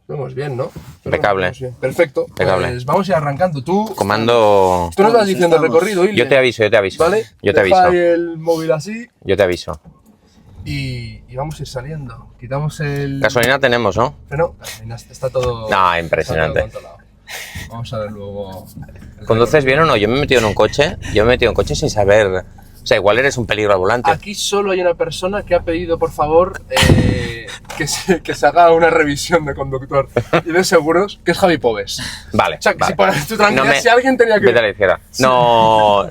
Vamos bien, ¿no? Impecable. Bien. Perfecto. Impecable. Pues vamos a ir arrancando. Comando... Tú nos vas diciendo el recorrido, Ilie. Yo te aviso. ¿Vale? Yo te Deja aviso. ahí el móvil así Yo te aviso. y vamos a ir saliendo. Quitamos el... Gasolina tenemos, ¿no? Pero no, está todo... No, impresionante. Está todo controlado. Vamos a ver luego... ¿Conduces bien o no? Yo me he metido en un coche. Sin saber... O sea, igual eres un peligro al volante. Aquí solo hay una persona que ha pedido, por favor, que se haga una revisión de conductor y de seguros, que es Javi Pobes. Vale. O sea, que vale. si por tu tranquilidad, si alguien tenía que... Vete a la izquierda. No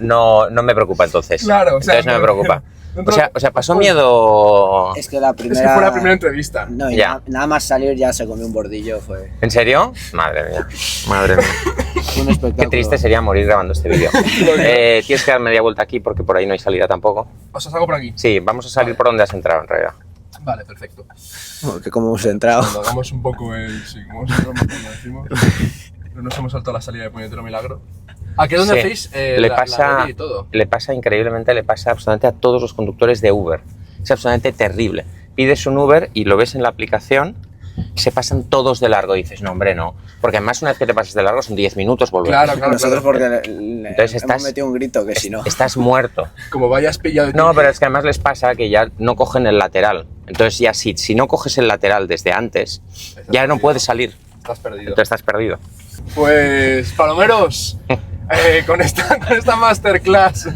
me preocupa entonces. Claro, o sea, entonces no me preocupa. no, O sea, pasó miedo... Es que la primera... Es que fue la primera entrevista. No, y Ya. nada más salir ya se comió un bordillo, fue ¿En serio? Madre mía. Madre mía. un espectáculo. Qué triste sería morir grabando este vídeo. Tienes que dar media vuelta aquí porque por ahí no hay salida tampoco. O sea, salgo por aquí. Sí, vamos a salir por donde has entrado en realidad. Vale, perfecto. Que como hemos entrado. Cuando hagamos un poco el... Sí, como decimos. No nos hemos saltado la salida de Puñetero Milagro. ¿A qué dónde Sí. hacéis Le la pasa review y todo? increíblemente, le pasa absolutamente a todos los conductores de Uber. Es absolutamente terrible. Pides un Uber y lo ves en la aplicación, se pasan todos de largo y dices, no, hombre, no. Porque además una vez que te pasas de largo son 10 minutos volver. Claro. Nosotros porque Entonces hemos metido un grito que si no. Estás muerto. Como vayas pillado... No, pero es que además les pasa que ya no cogen el lateral. Entonces ya si no coges el lateral desde antes, ya no puedes salir. Estás perdido. Entonces estás perdido. Pues, palomeros, con esta masterclass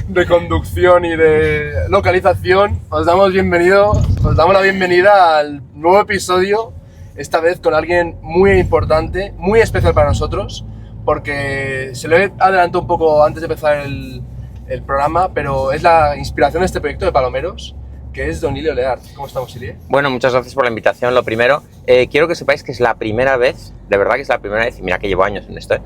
de conducción y de localización, os damos la bienvenida al nuevo episodio, esta vez con alguien muy importante, muy especial para nosotros, porque se lo he adelantado un poco antes de empezar el programa, pero es la inspiración de este proyecto de Palomeros, que es don Ilie Oleart. ¿Cómo estamos, Ilie? Bueno, muchas gracias por la invitación. Lo primero, quiero que sepáis que es la primera vez, de verdad que es la primera vez, y mira que llevo años en esto,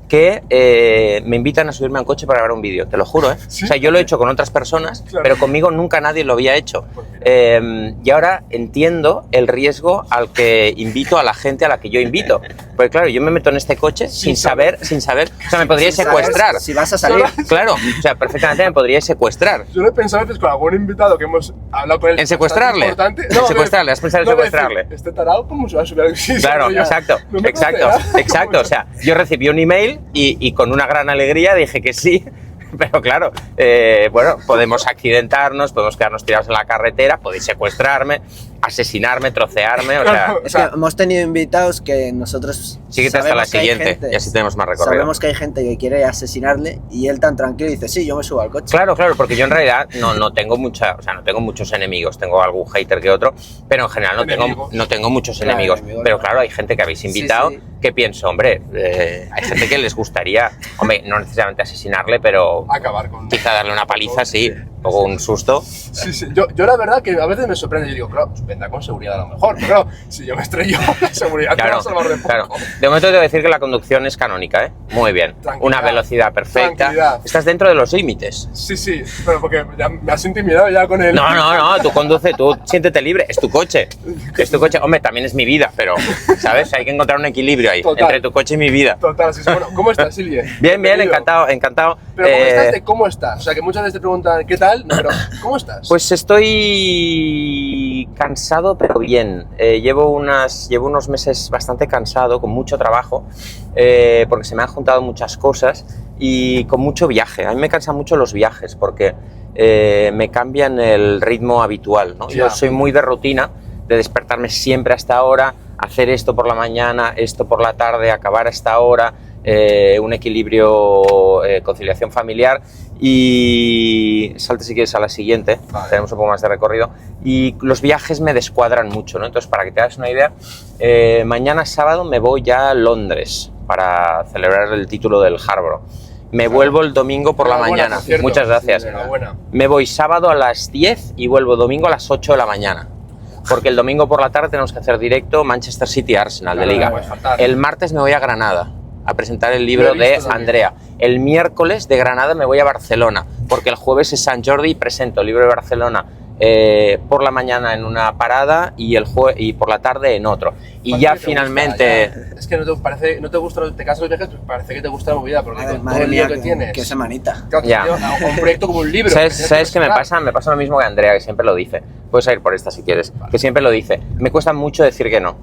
que me invitan a subirme a un coche para grabar un vídeo, te lo juro, ¿eh? ¿Sí? O sea, yo lo he hecho con otras personas, Claro. pero conmigo nunca nadie lo había hecho. Pues mira. Y ahora entiendo el riesgo al que invito a la gente a la que yo invito. Porque claro, yo me meto en este coche sin saber, o sea, me podríais Sin saber secuestrar. Si vas a salir. Claro, o sea, perfectamente me podríais secuestrar. Yo lo he pensado antes con algún invitado que hemos hablado con él. ¿En secuestrarle? Importante. En secuestrarle, has pensado en no, secuestrarle. Este tarado, ¿cómo se va a subir al sí, Claro, yo, exacto, no me exacto, conocerá. exacto. O sea, yo recibí un email y con una gran alegría dije que sí, pero claro, bueno, podemos accidentarnos, podemos quedarnos tirados en la carretera, podéis secuestrarme, asesinarme, trocearme, o sea, Claro. Es que hemos tenido invitados que nosotros. síguete hasta la sabemos que hay siguiente gente- y así tenemos más recorrido. Sabemos que hay gente que quiere asesinarle y él tan tranquilo dice, sí, yo me subo al coche. Claro, porque yo en realidad no tengo no tengo muchos enemigos, tengo algún hater que otro, pero en general no tengo muchos Claro, enemigos. enemigos, Pero no. claro, hay gente que habéis Sí, invitado sí. que pienso, hombre, hay gente que les gustaría, hombre, no necesariamente asesinarle, pero Acabar con... quizá darle una paliza, sí, o un susto. Sí. Yo la verdad que a veces me sorprende y digo, claro, pues vendrá con seguridad a lo mejor, pero claro, si yo me estrello, la seguridad te va Claro, a salvar de poco. claro. De momento te voy a decir que la conducción es canónica, ¿eh? Muy bien. Tranquilidad. Una velocidad perfecta. Tranquilidad. Estás dentro de los límites. Sí, pero porque ya me has intimidado ya con el... No, tú conduce, tú siéntete libre, es tu coche. Es tu coche, hombre, también es mi vida, pero, ¿sabes? Hay que encontrar un equilibrio ahí, Total. entre tu coche y mi vida. Total, sí. Bueno, ¿cómo estás, Ilie? Bien, Bienvenido. encantado. Pero ¿cómo estás de cómo estás? O sea, que muchas veces te preguntan, ¿qué tal? No, pero ¿cómo estás? Pues estoy cansado, pero bien. Llevo unos meses bastante cansado, con mucho trabajo, porque se me han juntado muchas cosas y con mucho viaje. A mí me cansan mucho los viajes porque me cambian el ritmo habitual, ¿no? Ya. Yo soy muy de rutina, de despertarme siempre a esta hora, hacer esto por la mañana, esto por la tarde, acabar a esta hora, un equilibrio, conciliación familiar. Y salte si quieres a la siguiente, Vale. tenemos un poco más de recorrido. Y los viajes me descuadran mucho, ¿no? Entonces, para que te hagas una idea, mañana sábado me voy ya a Londres para celebrar el título del Harborough. Me vuelvo el domingo por la Enhorabuena, mañana. por cierto. Muchas gracias. Sí, enhorabuena. Me voy sábado a las 10 y vuelvo domingo a las 8 de la mañana. Porque el domingo por la tarde tenemos que hacer directo Manchester City-Arsenal de Claro, Liga. no puede faltar. El martes me voy a Granada a presentar el Lo libro he visto de también. Andrea. El miércoles de Granada me voy a Barcelona, porque el jueves es San Jordi y presento el libro de Barcelona por la mañana en una parada y por la tarde en otro. Y Parece ya que te finalmente... gusta, ya. Es que no te gusta, te casas los viajes, pues parece que te gusta la movida, porque con todo Madre el lío mía, que tienes. qué semanita. Claro, Ya. tío, a un proyecto como un libro. ¿Sabes qué me pasa? Me pasa lo mismo que Andrea, que siempre lo dice. Puedes ir por esta si quieres, que siempre lo dice. Me cuesta mucho decir que no.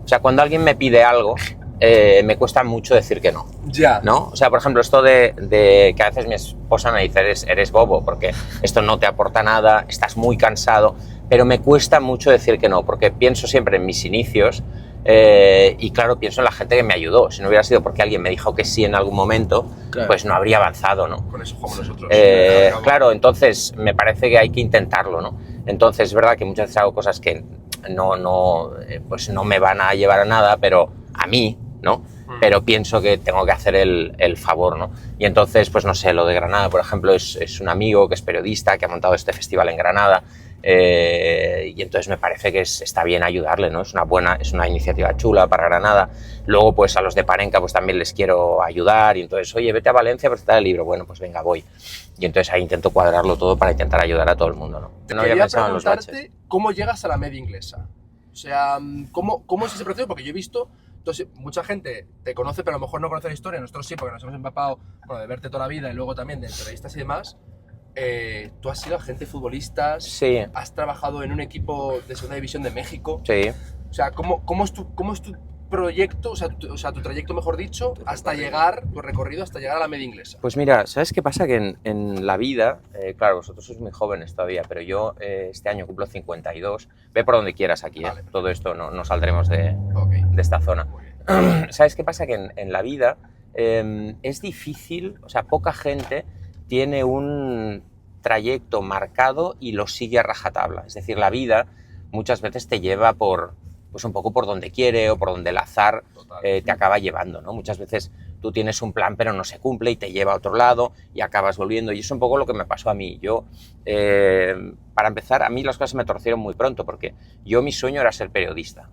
O sea, cuando alguien me pide algo, me cuesta mucho decir que no. Ya. ¿No? O sea, por ejemplo, esto de que a veces mi esposa me dice, eres bobo, porque esto no te aporta nada, estás muy cansado, pero me cuesta mucho decir que no, porque pienso siempre en mis inicios y claro, pienso en la gente que me ayudó. Si no hubiera sido porque alguien me dijo que sí en algún momento, Claro. pues no habría avanzado, ¿no? Con eso jugamos nosotros. Claro, entonces me parece que hay que intentarlo, ¿no? Entonces es verdad que muchas veces hago cosas que pues no me van a llevar a nada, pero a mí, ¿no? Pero pienso que tengo que hacer el favor, ¿no? Y entonces, pues no sé, lo de Granada, por ejemplo, es un amigo que es periodista, que ha montado este festival en Granada, y entonces me parece que está bien ayudarle, ¿no? Es una iniciativa chula para Granada. Luego, pues a los de Parenca, pues también les quiero ayudar, y entonces, oye, vete a Valencia a presentar el libro. Bueno, pues venga, voy. Y entonces ahí intento cuadrarlo todo para intentar ayudar a todo el mundo, ¿no? No había Quería pensado en los baches. preguntarte cómo llegas a la media inglesa. O sea, ¿cómo es ese proceso? Porque yo he visto, entonces, mucha gente te conoce, pero a lo mejor no conoce la historia. Nosotros sí, porque nos hemos empapado, bueno, de verte toda la vida y luego también de entrevistas y demás. Tú has sido agente futbolista, Sí, has trabajado en un equipo de segunda división de México. sí. O sea, ¿cómo es tu proyecto, o sea, tu trayecto, mejor dicho, hasta llegar, tu recorrido hasta llegar a la media inglesa? Pues mira, ¿sabes qué pasa? Que en la vida, claro, vosotros sois muy jóvenes todavía, pero yo este año cumplo 52. Ve por donde quieras aquí, Vale. Todo esto no saldremos de Ok. esta zona. Muy bien. ¿Sabes qué pasa? Que en la vida es difícil, o sea, poca gente tiene un trayecto marcado y lo sigue a rajatabla. Es decir, la vida muchas veces te lleva pues un poco por donde quiere o por donde el azar Total. te acaba llevando, ¿no? Muchas veces tú tienes un plan pero no se cumple y te lleva a otro lado y acabas volviendo, y eso es un poco lo que me pasó a mí. Yo, para empezar, a mí las cosas me torcieron muy pronto porque mi sueño era ser periodista.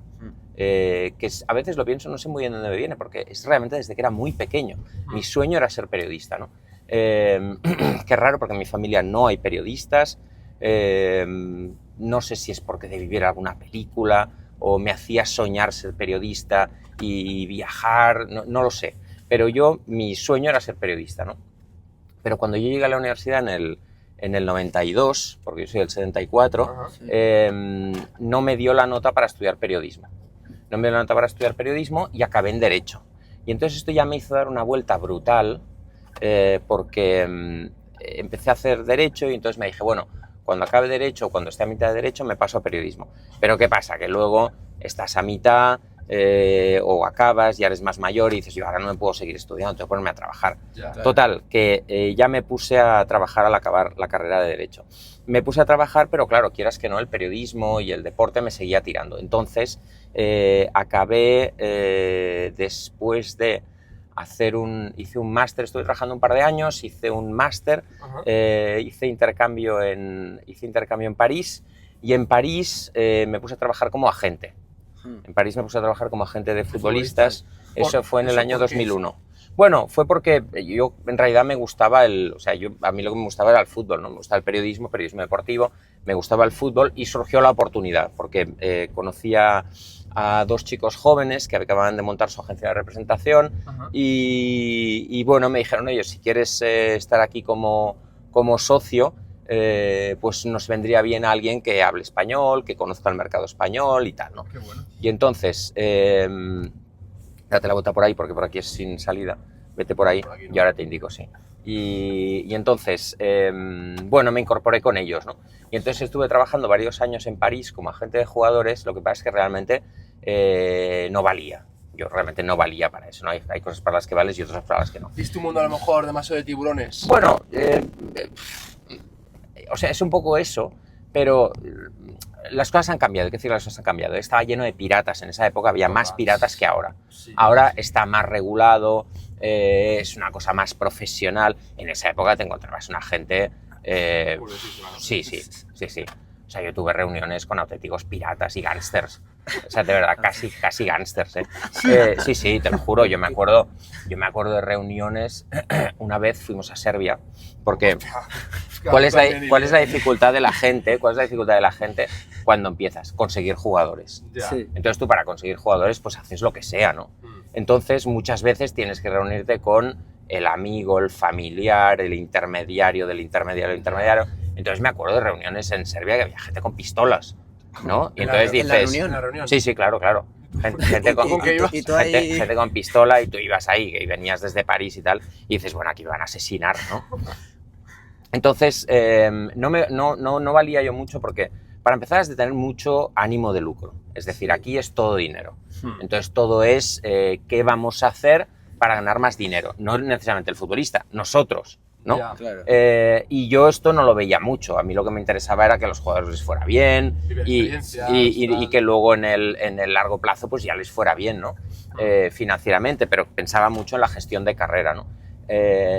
A veces lo pienso, no sé muy bien de dónde me viene, porque es realmente desde que era muy pequeño. Mi sueño era ser periodista, ¿no? Qué raro, porque en mi familia no hay periodistas. No sé si es porque de vivir alguna película o me hacía soñar ser periodista y viajar, no lo sé. Pero mi sueño era ser periodista, ¿no? Pero cuando yo llegué a la universidad en el 92, porque yo soy del 74, Ajá. no me dio la nota para estudiar periodismo. No me dio la nota para estudiar periodismo y acabé en Derecho. Y entonces esto ya me hizo dar una vuelta brutal, porque empecé a hacer Derecho y entonces me dije, bueno, cuando acabe Derecho, cuando esté a mitad de Derecho, me paso a Periodismo. Pero ¿qué pasa? Que luego estás a mitad o acabas, ya eres más mayor y dices, yo ahora no me puedo seguir estudiando, tengo que ponerme a trabajar. Ya. Total, que ya me puse a trabajar al acabar la carrera de Derecho. Me puse a trabajar, pero claro, quieras que no, el periodismo y el deporte me seguía tirando. Entonces, acabé después de hice un máster, estuve trabajando un par de años, hice un máster, Ajá. hice intercambio en París, y en París me puse a trabajar como agente. En París me puse a trabajar como agente de futbolistas. Eso fue en el año 2001. Bueno, fue porque yo en realidad me gustaba a mí lo que me gustaba era el fútbol, ¿no? Me gustaba el periodismo deportivo, me gustaba el fútbol y surgió la oportunidad porque conocía a dos chicos jóvenes que acababan de montar su agencia de representación. Ajá. Y bueno, me dijeron, oye, si quieres estar aquí como socio, pues nos vendría bien alguien que hable español, que conozca el mercado español y tal, ¿no? Qué bueno. Y entonces, date la vuelta por ahí porque por aquí es sin salida, vete por ahí Por aquí no. y ahora te indico, sí. Y entonces, bueno, me incorporé con ellos, ¿no? Y entonces estuve trabajando varios años en París como agente de jugadores. Lo que pasa es que realmente no valía. Yo realmente no valía para eso, ¿no? Hay cosas para las que vales y otras para las que no. ¿Viste un mundo a lo mejor demasiado de tiburones? Bueno, o sea, es un poco eso, pero las cosas han cambiado, hay que decir, las cosas han cambiado. Estaba lleno de piratas, en esa época había más piratas que ahora. Sí. Ahora está más regulado, es una cosa más profesional. En esa época te encontrabas una gente... sí. O sea, yo tuve reuniones con auténticos piratas y gángsters. O sea, de verdad, casi gángsters, ¿eh? Sí, te lo juro. Yo me acuerdo de reuniones. Una vez fuimos a Serbia, porque ¿cuál es la dificultad de la gente? ¿Cuál es la dificultad de la gente cuando empiezas? Conseguir jugadores. Ya. Sí. Entonces tú para conseguir jugadores pues haces lo que sea, ¿no? Entonces muchas veces tienes que reunirte con el amigo, el familiar, el intermediario del intermediario. Entonces me acuerdo de reuniones en Serbia que había gente con pistolas, ¿no? Y entonces ¿En la dices... reunión? En la reunión. Sí, claro. gente con, ¿Con qué ibas? Y tú ahí... gente con pistola y tú ibas ahí, que venías desde París y tal, y dices, bueno, aquí me van a asesinar, ¿no? Entonces, no valía yo mucho porque, para empezar, es de tener mucho ánimo de lucro. Es decir, aquí es todo dinero. Entonces, todo es qué vamos a hacer para ganar más dinero. No necesariamente el futbolista, nosotros, ¿no? Ya. Claro. Y yo esto no lo veía mucho. A mí lo que me interesaba era que a los jugadores les fuera bien Vivir y experiencias, y tal. que luego en el largo plazo pues ya les fuera bien, ¿no? Financieramente, pero pensaba mucho en la gestión de carrera, ¿no?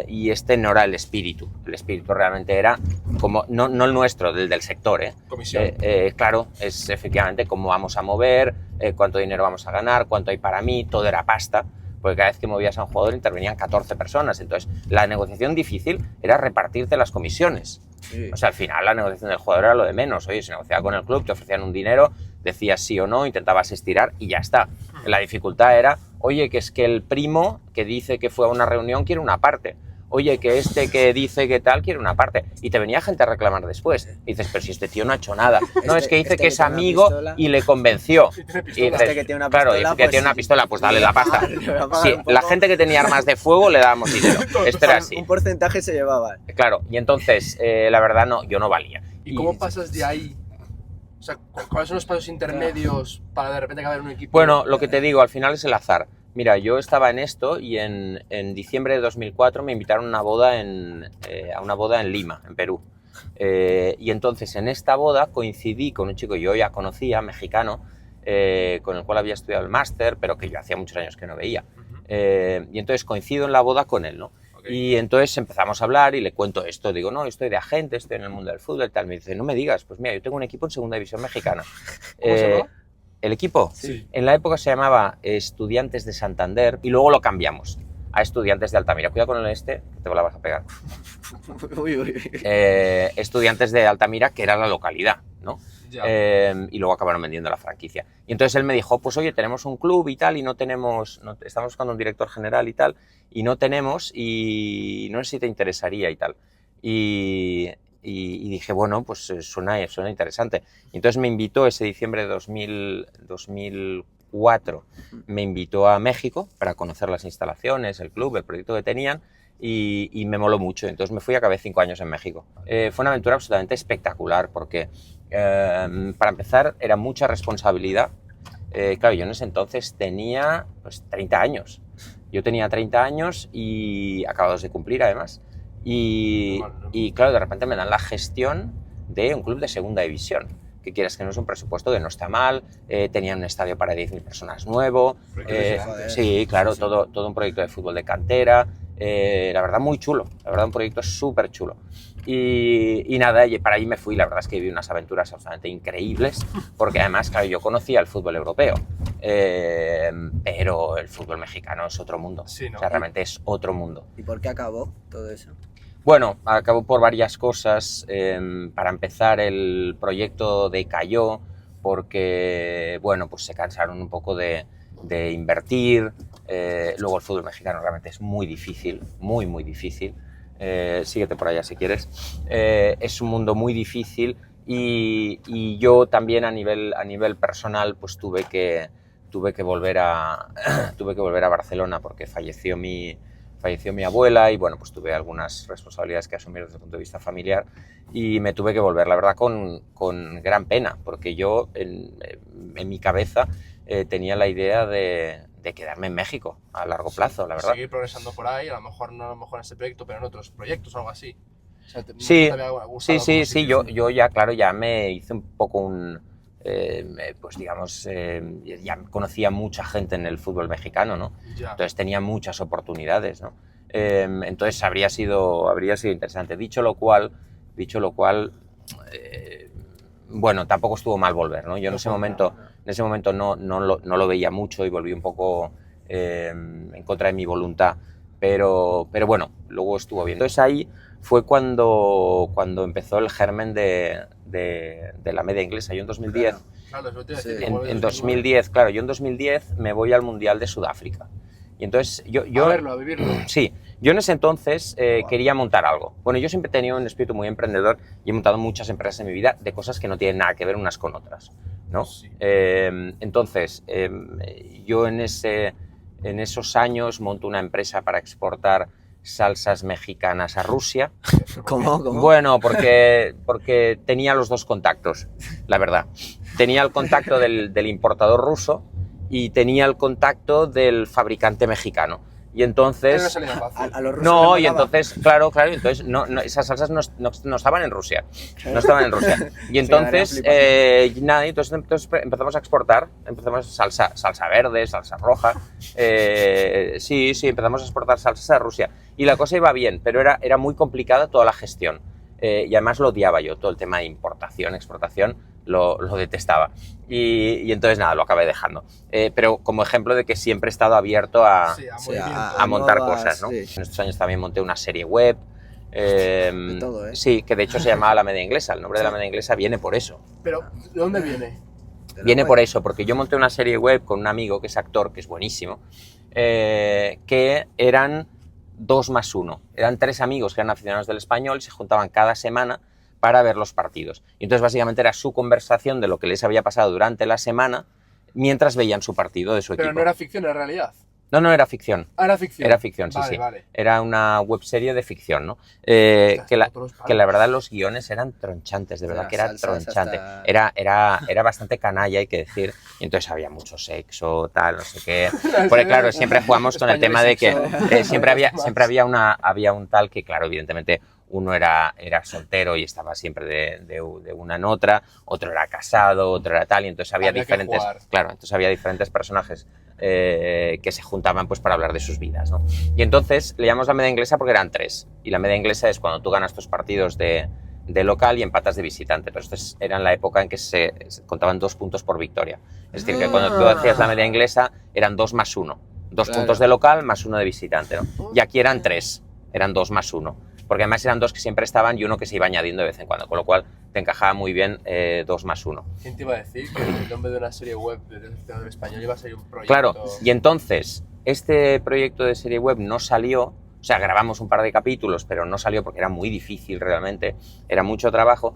Y este no era el espíritu. El espíritu realmente era como, no el nuestro, del sector, ¿eh? Comisión. Claro, es efectivamente cómo vamos a mover, cuánto dinero vamos a ganar, cuánto hay para mí, todo era pasta, porque cada vez que movías a un jugador intervenían 14 personas. Entonces, la negociación difícil era repartirte las comisiones. Sí. O sea, al final la negociación del jugador era lo de menos. Oye, se negociaba con el club, te ofrecían un dinero, decías sí o no, intentabas estirar y ya está. La dificultad era, oye, que es que el primo que dice que fue a una reunión quiere una parte. Oye, que este que dice que tal quiere una parte. Y te venía gente a reclamar después. Y dices, pero si este tío no ha hecho nada. No, es que dice que es tiene una amigo pistola. y le convenció. Y tiene Y pistola. dices, Este que tiene una claro, pistola, dice que pues, tiene una pistola, pues dale la pasta. Le voy a pagar Sí, un poco. la gente que tenía armas de fuego le dábamos dinero. Esto era así. Un porcentaje se llevaba. Claro, y entonces, la verdad, no, yo no valía. ¿Y cómo pasas de ahí? O sea, ¿cuáles son los pasos intermedios para de repente acabar en un equipo? Bueno, lo que te digo, al final es el azar. Mira, yo estaba en esto y en diciembre de 2004 me invitaron a una boda en Lima, en Perú. Y entonces en esta boda coincidí con un chico que yo ya conocía, mexicano, con el cual había estudiado el máster, pero que yo hacía muchos años que no veía. Y entonces coincido en la boda con él, ¿no? Okay. Y entonces empezamos a hablar y le cuento esto. Digo, no, estoy de agente, estoy en el mundo del fútbol y tal. Me dice, no me digas, pues mira, yo tengo un equipo en segunda división mexicana. ¿Cómo se llama? ¿El equipo? Sí. En la época se llamaba Estudiantes de Santander y luego lo cambiamos a Estudiantes de Altamira. Cuidado con el que te la vas a pegar. Uy, uy. Estudiantes de Altamira, que era la localidad, ¿no? Ya. Y luego acabaron vendiendo la franquicia. Y entonces él me dijo, pues oye, tenemos un club y tal, y no tenemos, estamos buscando un director general y tal, y no tenemos, y no sé si te interesaría y tal. Y dije, bueno, pues suena interesante. Y entonces me invitó ese diciembre de 2004, me invitó a México para conocer las instalaciones, el club, el proyecto que tenían, y me moló mucho. Entonces me fui y acabé 5 años en México. Fue una aventura absolutamente espectacular porque, para empezar, era mucha responsabilidad. Claro, yo en ese entonces tenía pues, 30 años. Yo tenía 30 años y acabados de cumplir, además. Y claro, de repente me dan la gestión de un club de segunda división. Que quieras que no es un presupuesto que no está mal, tenían un estadio para 10.000 personas nuevo. Sí, claro, todo un proyecto de fútbol de cantera. La verdad, muy chulo. La verdad, un proyecto súper chulo. Y nada, y para ahí me fui. La verdad es que viví unas aventuras absolutamente increíbles, porque además, claro, yo conocía el fútbol europeo, pero el fútbol mexicano es otro mundo. Sí, ¿no? O sea, realmente es otro mundo. ¿Y por qué acabó todo eso? Bueno, acabó por varias cosas. Para empezar, el proyecto decayó porque, bueno, pues se cansaron un poco de invertir. Luego el fútbol mexicano realmente es muy difícil, muy, muy difícil. Síguete por allá si quieres. Es un mundo muy difícil y yo también a nivel personal pues tuve que volver a Barcelona porque falleció mi abuela y bueno, pues tuve algunas responsabilidades que asumir desde el punto de vista familiar y me tuve que volver, la verdad, con gran pena, porque yo en mi cabeza tenía la idea de quedarme en México a largo plazo, la verdad. Seguir progresando por ahí, a lo mejor no en este proyecto, pero en otros proyectos o algo así. O sea, Sí, ¿no te había gustado sí, como yo ya, claro, ya me hice un poco pues digamos, ya conocía mucha gente en el fútbol mexicano, ¿no? Ya. Entonces tenía muchas oportunidades, ¿no? Entonces habría sido interesante. Dicho lo cual, bueno, tampoco estuvo mal volver, ¿no? Yo en ese momento no lo veía mucho y volví un poco en contra de mi voluntad, pero bueno, luego estuvo bien. Entonces ahí fue cuando empezó el germen de la media inglesa. Yo en 2010, Claro, eso te iba a decir, Sí. igual en es 2010, claro, yo en 2010 me voy al Mundial de Sudáfrica. Y entonces yo a verlo, a vivirlo. sí, yo en ese entonces quería montar algo. Bueno, yo siempre he tenido un espíritu muy emprendedor y he montado muchas empresas en mi vida de cosas que no tienen nada que ver unas con otras. ¿no? Sí. Entonces, yo en esos años monto una empresa para exportar salsas mexicanas a Rusia. ¿Cómo? Bueno, porque tenía los dos contactos, la verdad. Tenía el contacto del importador ruso y tenía el contacto del fabricante mexicano. Y entonces... Pero no salía fácil. A los rusos No, les y molaba. entonces, claro, entonces esas salsas no estaban en Rusia. No estaban en Rusia. Y entonces, nada, entonces empezamos a exportar. Empezamos salsa verde, salsa roja. Sí, empezamos a exportar salsas a Rusia. Y la cosa iba bien, pero era muy complicada toda la gestión. Y además lo odiaba yo, todo el tema de importación, exportación, lo detestaba. Y entonces nada, lo acabé dejando. Pero como ejemplo de que siempre he estado abierto a montar nuevas, cosas, ¿no? sí. En estos años también monté una serie web. De todo, ¿eh? Sí, que de hecho se llamaba La Media Inglesa. El nombre de La Media Inglesa viene por eso. Pero, ¿de dónde viene? Viene por eso, porque yo monté una serie web con un amigo que es actor, que es buenísimo, que eran 2+1. Eran 3 amigos que eran aficionados del Español y se juntaban cada semana para ver los partidos. Y entonces básicamente era su conversación de lo que les había pasado durante la semana mientras veían su partido de su equipo. Pero no era ficción, era realidad. No, era ficción. Ah, era ficción. Era ficción, sí, Vale, sí. vale. Era una webserie de ficción, ¿no? Que la verdad los guiones eran tronchantes, de verdad Las que era salsas tronchante. hasta- Era bastante canalla, hay que decir. Y entonces había mucho sexo, tal, no sé qué. Porque claro, siempre jugamos con el tema de que siempre había un tal que, claro, evidentemente uno era soltero y estaba siempre de una en otra, otro era casado, otro era tal, y entonces había diferentes personajes que se juntaban pues para hablar de sus vidas, ¿no? Y entonces le llamamos La Media Inglesa porque eran 3, y la media inglesa es cuando tú ganas tus partidos de local y empatas de visitante, pero esto era en la época en que se contaban 2 puntos por victoria, es decir, que cuando tú hacías la media inglesa eran 2+1, 2 Claro. puntos de local más 1 de visitante, ¿no? Y aquí eran 3, eran 2+1, porque además eran 2 que siempre estaban y uno que se iba añadiendo de vez en cuando, con lo cual te encajaba muy bien 2+1. ¿Quién te iba a decir que el nombre de una serie web del español iba a ser un proyecto? Claro, y entonces este proyecto de serie web no salió, o sea, grabamos un par de capítulos, pero no salió porque era muy difícil realmente, era mucho trabajo,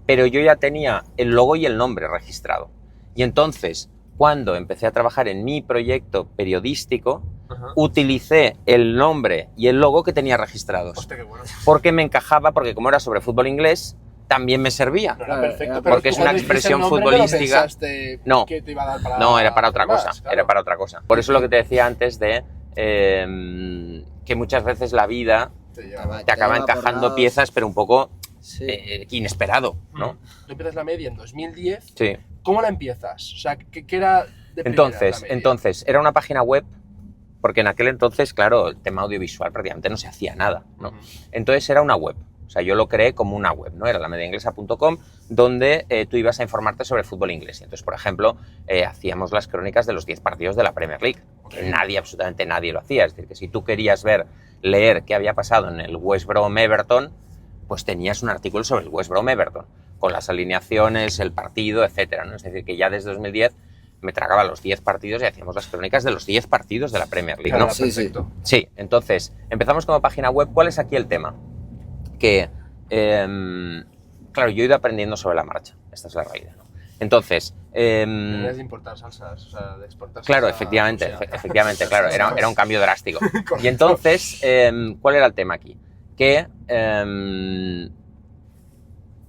pero yo ya tenía el logo y el nombre registrado. Y entonces, cuando empecé a trabajar en mi proyecto periodístico, utilicé el nombre y el logo que tenía registrados. Hostia, qué bueno. Porque me encajaba, porque como era sobre fútbol inglés, también me servía. No era perfecto, Porque pero es tú una cuando dijiste expresión el nombre, ¿no futbolística. pensaste No. que te iba a dar para No, era para otra más, cosa, claro. era para otra cosa. Por eso lo que te decía antes de que muchas veces la vida Te lleva. te acaba lleva por encajando lados. piezas, pero un poco Sí. inesperado, ¿no? Tú empiezas la media en 2010. Sí. ¿Cómo la empiezas? O sea, ¿qué era de primera la media? Entonces, era una página web, porque en aquel entonces, claro, el tema audiovisual prácticamente no se hacía nada, ¿no? Ujú. Entonces era una web. O sea, yo lo creé como una web, ¿no? Era lamediainglesa.com, donde tú ibas a informarte sobre fútbol inglés. Y entonces, por ejemplo, hacíamos las crónicas de los 10 partidos de la Premier League, que nadie, absolutamente nadie lo hacía. Es decir, que si tú querías leer qué había pasado en el West Brom-Everton, pues tenías un artículo sobre el West Brom-Everton, con las alineaciones, el partido, etcétera, ¿no? Es decir, que ya desde 2010 me tragaba los 10 partidos y hacíamos las crónicas de los 10 partidos de la Premier League, Claro, ¿no? Sí, perfecto. Sí, entonces, empezamos como página web. ¿Cuál es aquí el tema? Que, claro, yo he ido aprendiendo sobre la marcha. Esta es la realidad, ¿no? Entonces, Tenías de importar salsas, o sea, de exportar claro, salsa efectivamente, rusa. efectivamente, claro, era un cambio drástico. Correcto. Y entonces, ¿cuál era el tema aquí? Que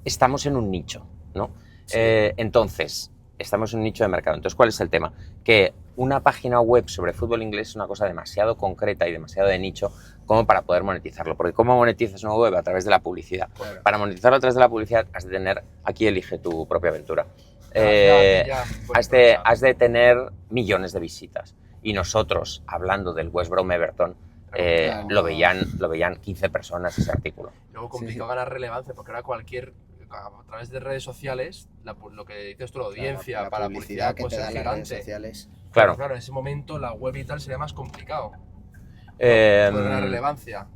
estamos en un nicho, ¿no? Sí. Entonces, estamos en un nicho de mercado. Entonces, ¿cuál es el tema? Que una página web sobre fútbol inglés es una cosa demasiado concreta y demasiado de nicho como para poder monetizarlo. Porque ¿cómo monetizas una web? A través de la publicidad. Claro. Para monetizarlo a través de la publicidad has de tener, aquí elige tu propia aventura. Has de tener millones de visitas. Y nosotros, hablando del West Brom Everton, Claro. lo veían 15 personas ese artículo. Luego complicado ganar relevancia, porque ahora a través de redes sociales, lo que dices tú, la audiencia la para publicidad publicidad que puede te ser dan las redes gigante. sociales. Claro. Claro, en ese momento la web y tal sería más complicado. Eh, Poder ganar relevancia.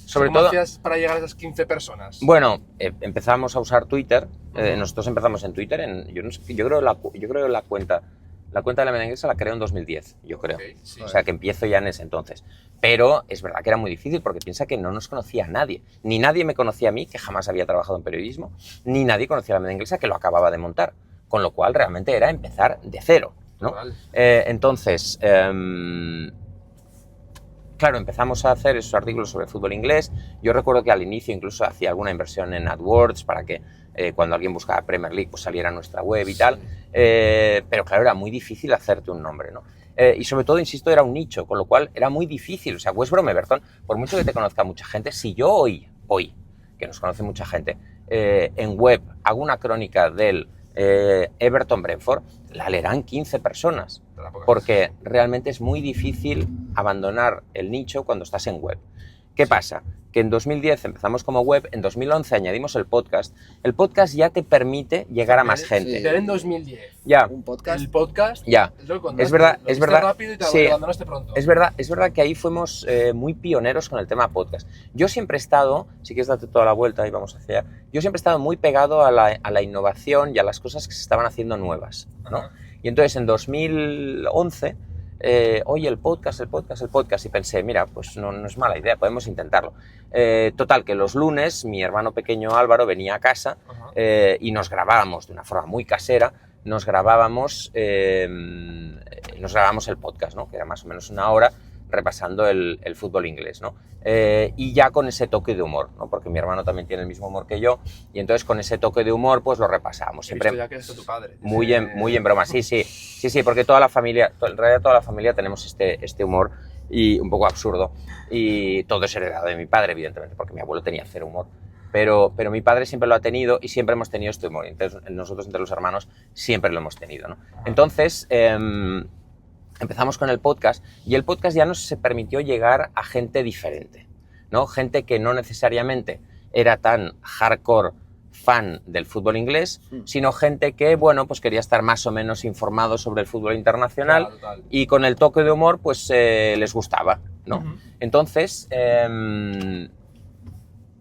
Sobre ¿Cómo todo, hacías para llegar a esas 15 personas? bueno, empezamos a usar Twitter. Nosotros empezamos en Twitter. Yo creo la cuenta de la media inglesa la creo en 2010, yo creo. Ok, sí. O sea, que empiezo ya en ese entonces. Pero es verdad que era muy difícil porque piensa que no nos conocía nadie. Ni nadie me conocía a mí, que jamás había trabajado en periodismo, ni nadie conocía a la media inglesa, que lo acababa de montar. con lo cual realmente era empezar de cero, ¿no? Entonces, claro, empezamos a hacer esos artículos sobre fútbol inglés. Yo recuerdo que al inicio incluso hacía alguna inversión en AdWords para que cuando alguien buscaba Premier League pues saliera a nuestra web y tal. Pero claro, era muy difícil hacerte un nombre, ¿no? Y sobre todo, insisto, era un nicho, con lo cual era muy difícil. O sea, West Brom Everton, por mucho que te conozca mucha gente, si yo hoy, que nos conoce mucha gente, en web hago una crónica del Everton Brentford, la leerán 15 personas, porque realmente es muy difícil abandonar el nicho cuando estás en web. ¿Qué pasa? Que en 2010 empezamos como web, en 2011 añadimos el podcast. El podcast ya te permite llegar a más gente. Pero en 2010. Ya. Un podcast. El podcast. Ya. Es verdad. Rápido y te Sí. abandonaste pronto. Es verdad que ahí fuimos muy pioneros con el tema podcast. Yo siempre he estado, si quieres darte toda la vuelta y vamos hacia allá, yo siempre he estado muy pegado a la innovación y a las cosas que se estaban haciendo nuevas, ¿no? Ajá. Y entonces en 2011, oye, el podcast, y pensé, mira, pues no es mala idea, podemos intentarlo. Total, que los lunes mi hermano pequeño Álvaro venía a casa y nos grabábamos de una forma muy casera, nos grabábamos el podcast, ¿no? Que era más o menos una hora repasando el fútbol inglés, ¿no? Y ya con ese toque de humor, ¿no? Porque mi hermano también tiene el mismo humor que yo, y entonces con ese toque de humor pues lo repasamos. Siempre ya que es tu padre. muy en broma, sí, porque toda la familia, en realidad toda la familia tenemos este humor y un poco absurdo, y todo es heredado de mi padre, evidentemente, porque mi abuelo tenía cero humor. Pero mi padre siempre lo ha tenido y siempre hemos tenido este humor. Entonces, nosotros entre los hermanos siempre lo hemos tenido, ¿no? Entonces, empezamos con el podcast y el podcast ya nos permitió llegar a gente diferente, ¿no? Gente que no necesariamente era tan hardcore fan del fútbol inglés, sino gente que, bueno, pues quería estar más o menos informado sobre el fútbol internacional, Claro, y con el toque de humor, pues les gustaba, ¿no? Entonces,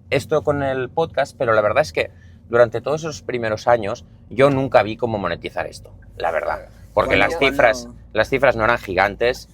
esto con el podcast, pero la verdad es que durante todos esos primeros años yo nunca vi cómo monetizar esto, la verdad. Porque las cifras no eran gigantes.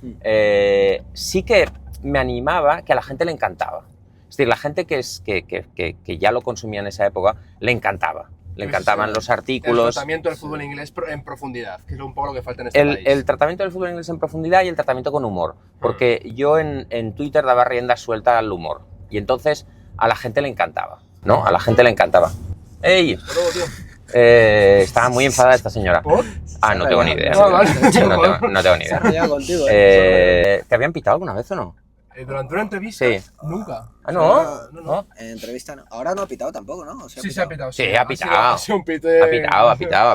Sí que me animaba que a la gente le encantaba. Es decir, la gente que ya lo consumía en esa época, le encantaba. Le encantaban los artículos. El tratamiento del fútbol inglés en profundidad, que es un poco lo que falta en este país. El tratamiento del fútbol inglés en profundidad y el tratamiento con humor. Porque yo en Twitter daba rienda suelta al humor. Y entonces a la gente le encantaba, ¿no? A la gente le encantaba. ¡Ey! Hasta luego, tío. Estaba muy enfadada esta señora. ¿Por? Ah, no tengo ni idea. Ah, vale. No tengo ni Se ha idea. rayado contigo, ¿Te habían pitado alguna vez o no? Durante una entrevista, Sí. nunca. Ah, ¿no? O sea, no. En entrevista no. Ahora no ha pitado tampoco, ¿no? ¿O Sí, se ha pitado. Sí, ha pitado. Ha sido un pite. Ha pitado.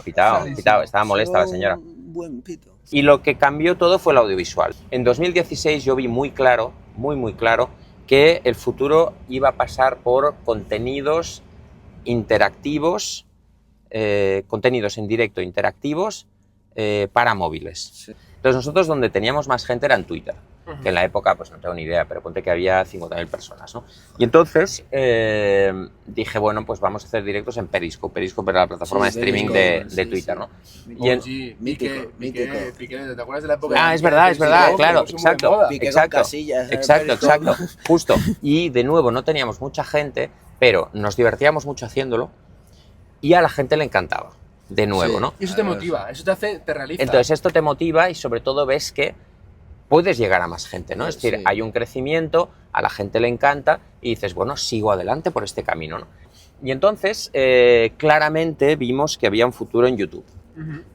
Estaba molesta la señora. Un buen pito. Y lo que cambió todo fue el audiovisual. En 2016 yo vi muy claro, muy claro, que el futuro iba a pasar por contenidos interactivos, contenidos en directo interactivos para móviles. Sí. Entonces nosotros donde teníamos más gente era en Twitter, que en la época, pues no tengo ni idea, pero ponte que había 50.000 personas, ¿no? Y entonces dije, bueno, pues vamos a hacer directos en Periscope. Periscope era la plataforma de streaming Periscope, de sí, Twitter, sí. ¿no? Y en Mítico. Piqué, ¿te acuerdas de la época? Ah, es verdad, claro, Puso muy de exacto. moda. Piqué con Casillas, Exacto, justo. Y de nuevo, no teníamos mucha gente, pero nos divertíamos mucho haciéndolo y a la gente le encantaba, de nuevo, Sí. ¿no? Y eso te motiva, eso te realiza. Entonces esto te motiva y sobre todo ves que puedes llegar a más gente, ¿no? Es decir, Sí. hay un crecimiento, a la gente le encanta y dices, bueno, sigo adelante por este camino, ¿no? Y entonces, claramente vimos que había un futuro en YouTube.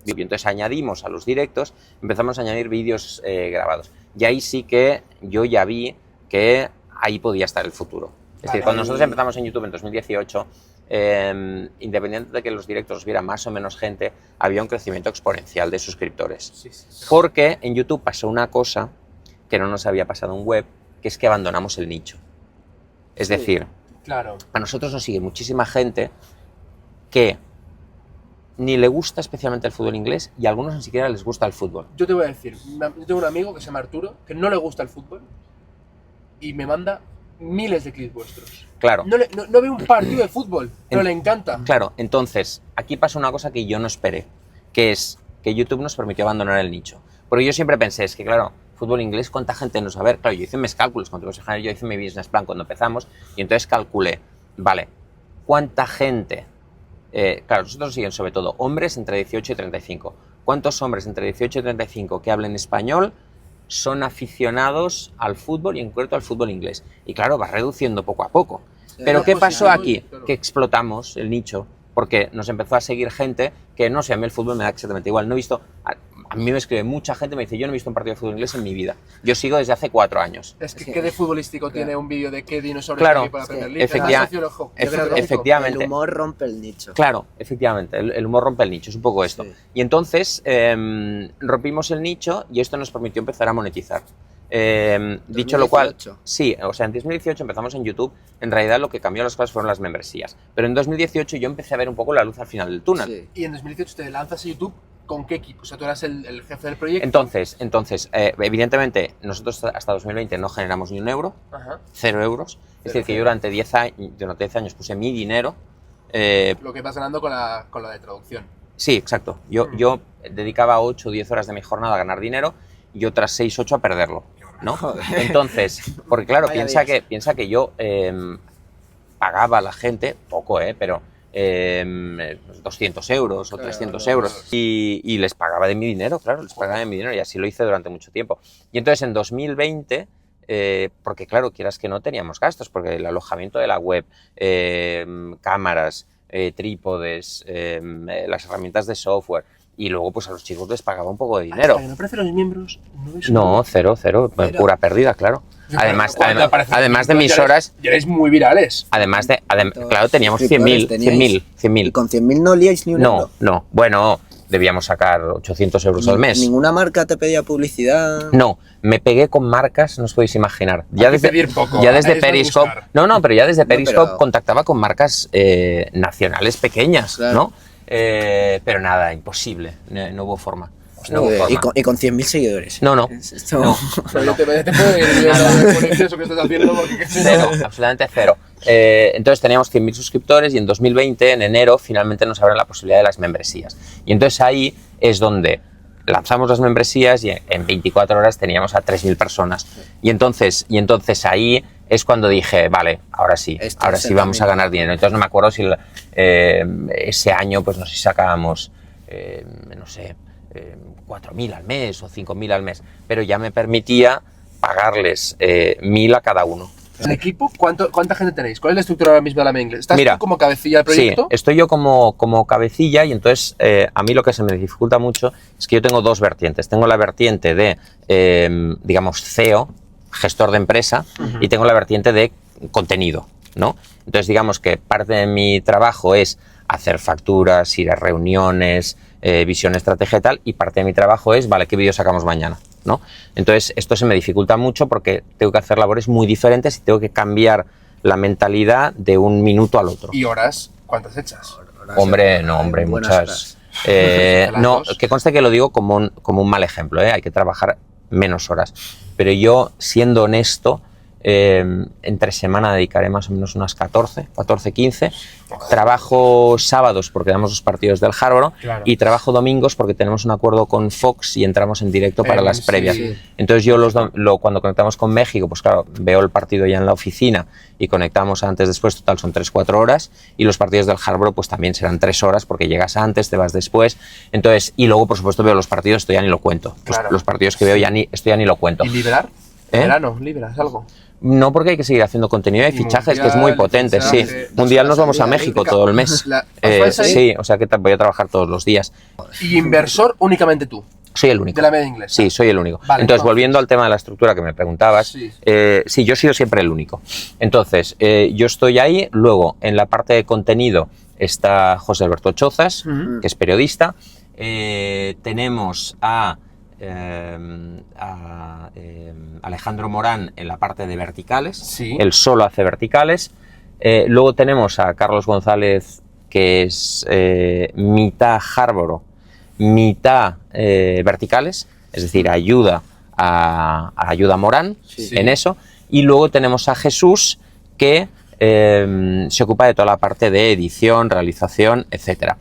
Y entonces añadimos a los directos, empezamos a añadir vídeos grabados. Y ahí sí que yo ya vi que ahí podía estar el futuro. Es decir, cuando nosotros empezamos en YouTube en 2018, independientemente de que los directos los viera más o menos gente, había un crecimiento exponencial de suscriptores. Sí. Porque en YouTube pasó una cosa que no nos había pasado en web, que es que abandonamos el nicho. Es decir, Claro. a nosotros nos sigue muchísima gente que ni le gusta especialmente el fútbol inglés y a algunos ni siquiera les gusta el fútbol. Yo te voy a decir, yo tengo un amigo que se llama Arturo, que no le gusta el fútbol y me manda miles de clips vuestros. Claro. No ve un partido de fútbol, pero le encanta. Claro, entonces, aquí pasa una cosa que yo no esperé, que es que YouTube nos permitió abandonar el nicho. Porque yo siempre pensé, es que claro, fútbol inglés, ¿cuánta gente nos va a ver? Claro, yo hice mis cálculos, yo hice mi business plan cuando empezamos y entonces calculé, vale, ¿cuánta gente claro, nosotros nos siguen sobre todo hombres entre 18 y 35. ¿Cuántos hombres entre 18 y 35 que hablen español son aficionados al fútbol y en concreto al fútbol inglés? Y claro, va reduciendo poco a poco. Pero ¿qué pasó aquí? Que explotamos el nicho, porque nos empezó a seguir gente que, no sé, a mí el fútbol me da exactamente igual. No he visto, a mí me escribe mucha gente, me dice, yo no he visto un partido de fútbol inglés en mi vida. Yo sigo desde hace 4 años. Es que ¿qué de futbolístico tiene un vídeo de qué dinosaurios Claro, hay para Premier League? efectivamente. El humor rompe el nicho. Claro, efectivamente, el humor rompe el nicho, es un poco esto. Sí. Y entonces rompimos el nicho y esto nos permitió empezar a monetizar. Dicho lo cual, 2018. sí, o sea, en 2018 empezamos en YouTube, en realidad lo que cambió las cosas fueron las membresías, pero en 2018 yo empecé a ver un poco la luz al final del túnel. Sí. Y en 2018 te lanzas a YouTube, ¿con qué equipo? O sea, tú eras el jefe del proyecto. Entonces evidentemente, nosotros hasta 2020 no generamos ni un euro, Ajá. 0 euros, es decir, que yo durante 10 años puse mi dinero. Lo que vas ganando con la de traducción. Sí, exacto. Yo dedicaba 8 o 10 horas de mi jornada a ganar dinero y otras 6 8 a perderlo, ¿no? Joder. Entonces, porque claro, Vaya piensa que yo pagaba a la gente, poco, pero 200 euros o 300 euros y les pagaba de mi dinero, claro, les pagaba de mi dinero y así lo hice durante mucho tiempo. Y entonces en 2020, porque claro, quieras que no teníamos gastos, porque el alojamiento de la web, cámaras, trípodes, las herramientas de software, y luego pues a los chicos les pagaba un poco de dinero. Hasta que no aparecen los miembros, no es No, cero, pura pérdida, claro. Además de mis horas, Ya eres muy virales. claro, teníamos 100.000. Y con 100.000 no liáis ni un euro. No, bueno, debíamos sacar 800 euros al mes. ¿Ninguna marca te pedía publicidad? No, me pegué con marcas, no os podéis imaginar. Hay que pedir poco, ya desde es de Periscope, buscar. pero ya desde Periscope pero- contactaba con marcas nacionales pequeñas, Claro. ¿no? Pero nada, imposible, no hubo forma. No hubo Y forma. con 100.000 seguidores. No. Esto- No. Pero yo te puedo ir por eso que estás haciendo porque Cero, absolutamente cero. Entonces teníamos 100.000 suscriptores y en 2020, en enero, finalmente nos abren la posibilidad de las membresías. Y entonces ahí es donde lanzamos las membresías y en 24 horas teníamos a 3.000 personas. Y entonces ahí es cuando dije, vale, ahora sí vamos a ganar dinero. Entonces no me acuerdo si ese año, pues no sé si sacábamos, 4.000 al mes o 5.000 al mes, pero ya me permitía pagarles 1.000 a cada uno. ¿El equipo? ¿Cuánta gente tenéis? ¿Cuál es la estructura ahora mismo de la Inglés? ¿Estás Mira, tú como cabecilla del proyecto? Sí, estoy yo como cabecilla y entonces a mí lo que se me dificulta mucho es que yo tengo dos vertientes. Tengo la vertiente de, digamos, CEO, gestor de empresa, y tengo la vertiente de contenido, ¿no? Entonces digamos que parte de mi trabajo es hacer facturas, ir a reuniones, visión, estrategia y tal, y parte de mi trabajo es, vale, ¿qué vídeo sacamos mañana? ¿No? Entonces esto se me dificulta mucho porque tengo que hacer labores muy diferentes y tengo que cambiar la mentalidad de un minuto al otro. ¿Y horas? ¿Cuántas echas? Hombre, Buenas muchas. horas. No, dos. que conste que lo digo como un mal ejemplo, hay que trabajar menos horas. Pero yo, siendo honesto, entre semana dedicaré más o menos unas 14, 15. Trabajo sábados porque damos los partidos del Harborough, Claro. y trabajo domingos porque tenemos un acuerdo con Fox y entramos en directo para las Sí. previas. Entonces yo cuando conectamos con México, pues claro, veo el partido ya en la oficina y conectamos antes, después, total son 3-4 horas, y los partidos del Harborough pues también serán 3 horas porque llegas antes, te vas después. Entonces, y luego por supuesto veo los partidos, esto ya ni lo cuento. Claro. Los partidos que veo esto ya ni lo cuento. ¿Y liberar? Verano, liberas algo. No, porque hay que seguir haciendo contenido de Y fichajes, que es mundial, muy potente, sí. fichaje. Mundial nos vamos a Salida México olímpica. todo el mes. ¿Os vais ahí? Sí, o sea que voy a trabajar todos los días. Y inversor únicamente tú, Soy el único. de la media inglesa. Sí, soy el único. Vale, entonces, volviendo al tema de la estructura que me preguntabas, Sí. sí, yo he sido siempre el único. Entonces, yo estoy ahí, luego en la parte de contenido está José Alberto Chozas, Ujú. que es periodista, tenemos a Alejandro Morán en la parte de verticales, Sí. él solo hace verticales. Luego tenemos a Carlos González, que es mitad Harborough, mitad verticales, es decir, ayuda a Morán Sí. en eso. Y luego tenemos a Jesús, que se ocupa de toda la parte de edición, realización, etcétera.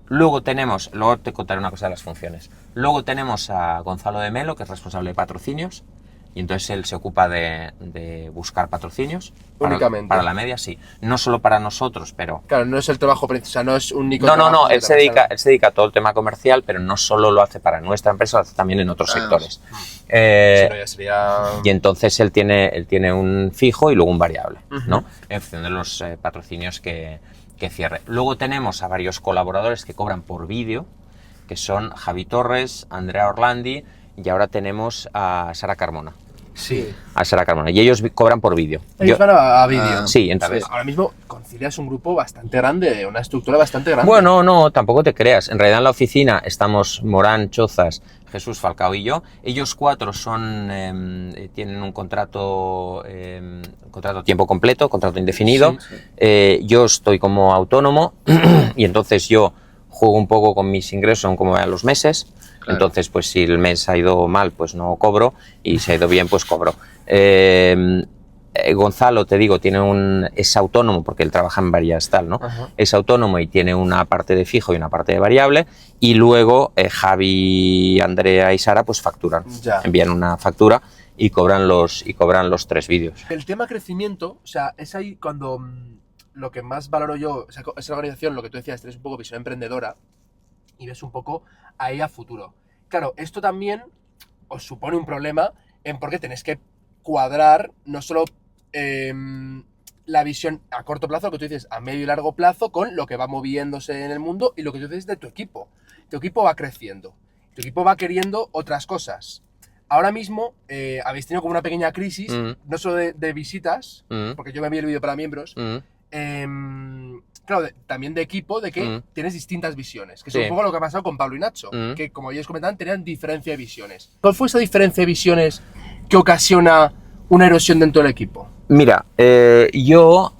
Luego te contaré una cosa de las funciones. Luego tenemos a Gonzalo de Melo, que es responsable de patrocinios. y entonces él se ocupa de buscar patrocinios. Únicamente. Para la media, sí. No solo para nosotros, pero... Claro, no es el trabajo principal, o sea, no es un único No, trabajo. él se dedica a todo el tema comercial, pero no solo lo hace para nuestra empresa, lo hace también en otros sectores. Si no, ya sería... Y entonces él tiene un fijo y luego un variable, ¿no? En función de los patrocinios que cierre. Luego tenemos a varios colaboradores que cobran por vídeo, que son Javi Torres, Andrea Orlandi, y ahora tenemos a Sara Carmona. Sí. A Sara Carmona. Y ellos cobran por vídeo. Ellos van a vídeo. Sí, entonces... Ahora mismo Concilia es un grupo bastante grande, una estructura bastante grande. Bueno, no, tampoco te creas. En realidad en la oficina estamos Morán, Chozas, Jesús, Falcao y yo. Ellos 4 tienen un contrato a tiempo completo, contrato indefinido. Sí. Yo estoy como autónomo y entonces yo juego un poco con mis ingresos según cómo vayan los meses. Claro. Entonces, pues si el mes ha ido mal, pues no cobro, y si ha ido bien, pues cobro. Gonzalo, te digo, es autónomo porque él trabaja en varias tal, ¿no? Es autónomo y tiene una parte de fijo y una parte de variable, y luego Javi, Andrea y Sara pues facturan, envían una factura y cobran los 3 vídeos. El tema crecimiento, o sea, es ahí cuando lo que más valoro yo, o sea, esa organización, lo que tú decías, tienes un poco visión emprendedora y ves un poco ahí a futuro. Claro, esto también os supone un problema en porque tenéis que cuadrar no solo la visión a corto plazo, lo que tú dices, a medio y largo plazo, con lo que va moviéndose en el mundo y lo que tú dices de tu equipo. Tu equipo va creciendo, tu equipo va queriendo otras cosas. Ahora mismo habéis tenido como una pequeña crisis, no solo de visitas, porque yo me vi el vídeo para miembros, claro, también de equipo, de que tienes distintas visiones, que es un poco lo que ha pasado con Pablo y Nacho, que como ellos comentaban, tenían diferencia de visiones. ¿Cuál fue esa diferencia de visiones que ocasiona una erosión dentro del equipo? Mira, yo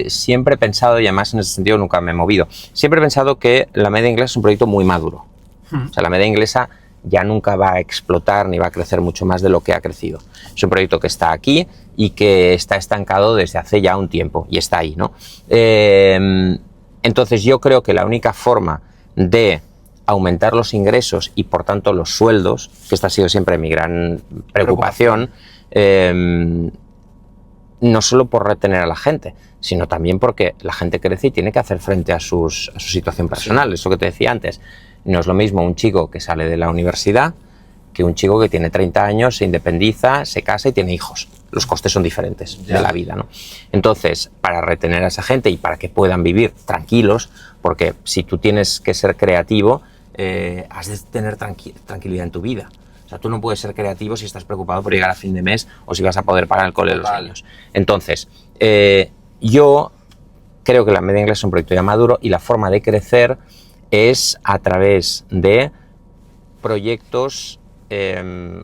siempre he pensado, y además en ese sentido nunca me he movido, siempre he pensado que la media inglesa es un proyecto muy maduro. O sea, la media inglesa ya nunca va a explotar ni va a crecer mucho más de lo que ha crecido. Es un proyecto que está aquí y que está estancado desde hace ya un tiempo, y está ahí, ¿no? Entonces yo creo que la única forma de aumentar los ingresos y por tanto los sueldos, que esta ha sido siempre mi gran preocupación, no solo por retener a la gente, sino también porque la gente crece y tiene que hacer frente a su situación personal. Eso que te decía antes, no es lo mismo un chico que sale de la universidad que un chico que tiene 30 años, se independiza, se casa y tiene hijos. Los costes son diferentes de la vida, ¿no? Entonces, para retener a esa gente y para que puedan vivir tranquilos, porque si tú tienes que ser creativo, has de tener tranquilidad en tu vida. O sea, tú no puedes ser creativo si estás preocupado por llegar a fin de mes o si vas a poder pagar el cole de los niños. Entonces, yo creo que la media inglesa es un proyecto ya maduro y la forma de crecer es a través de proyectos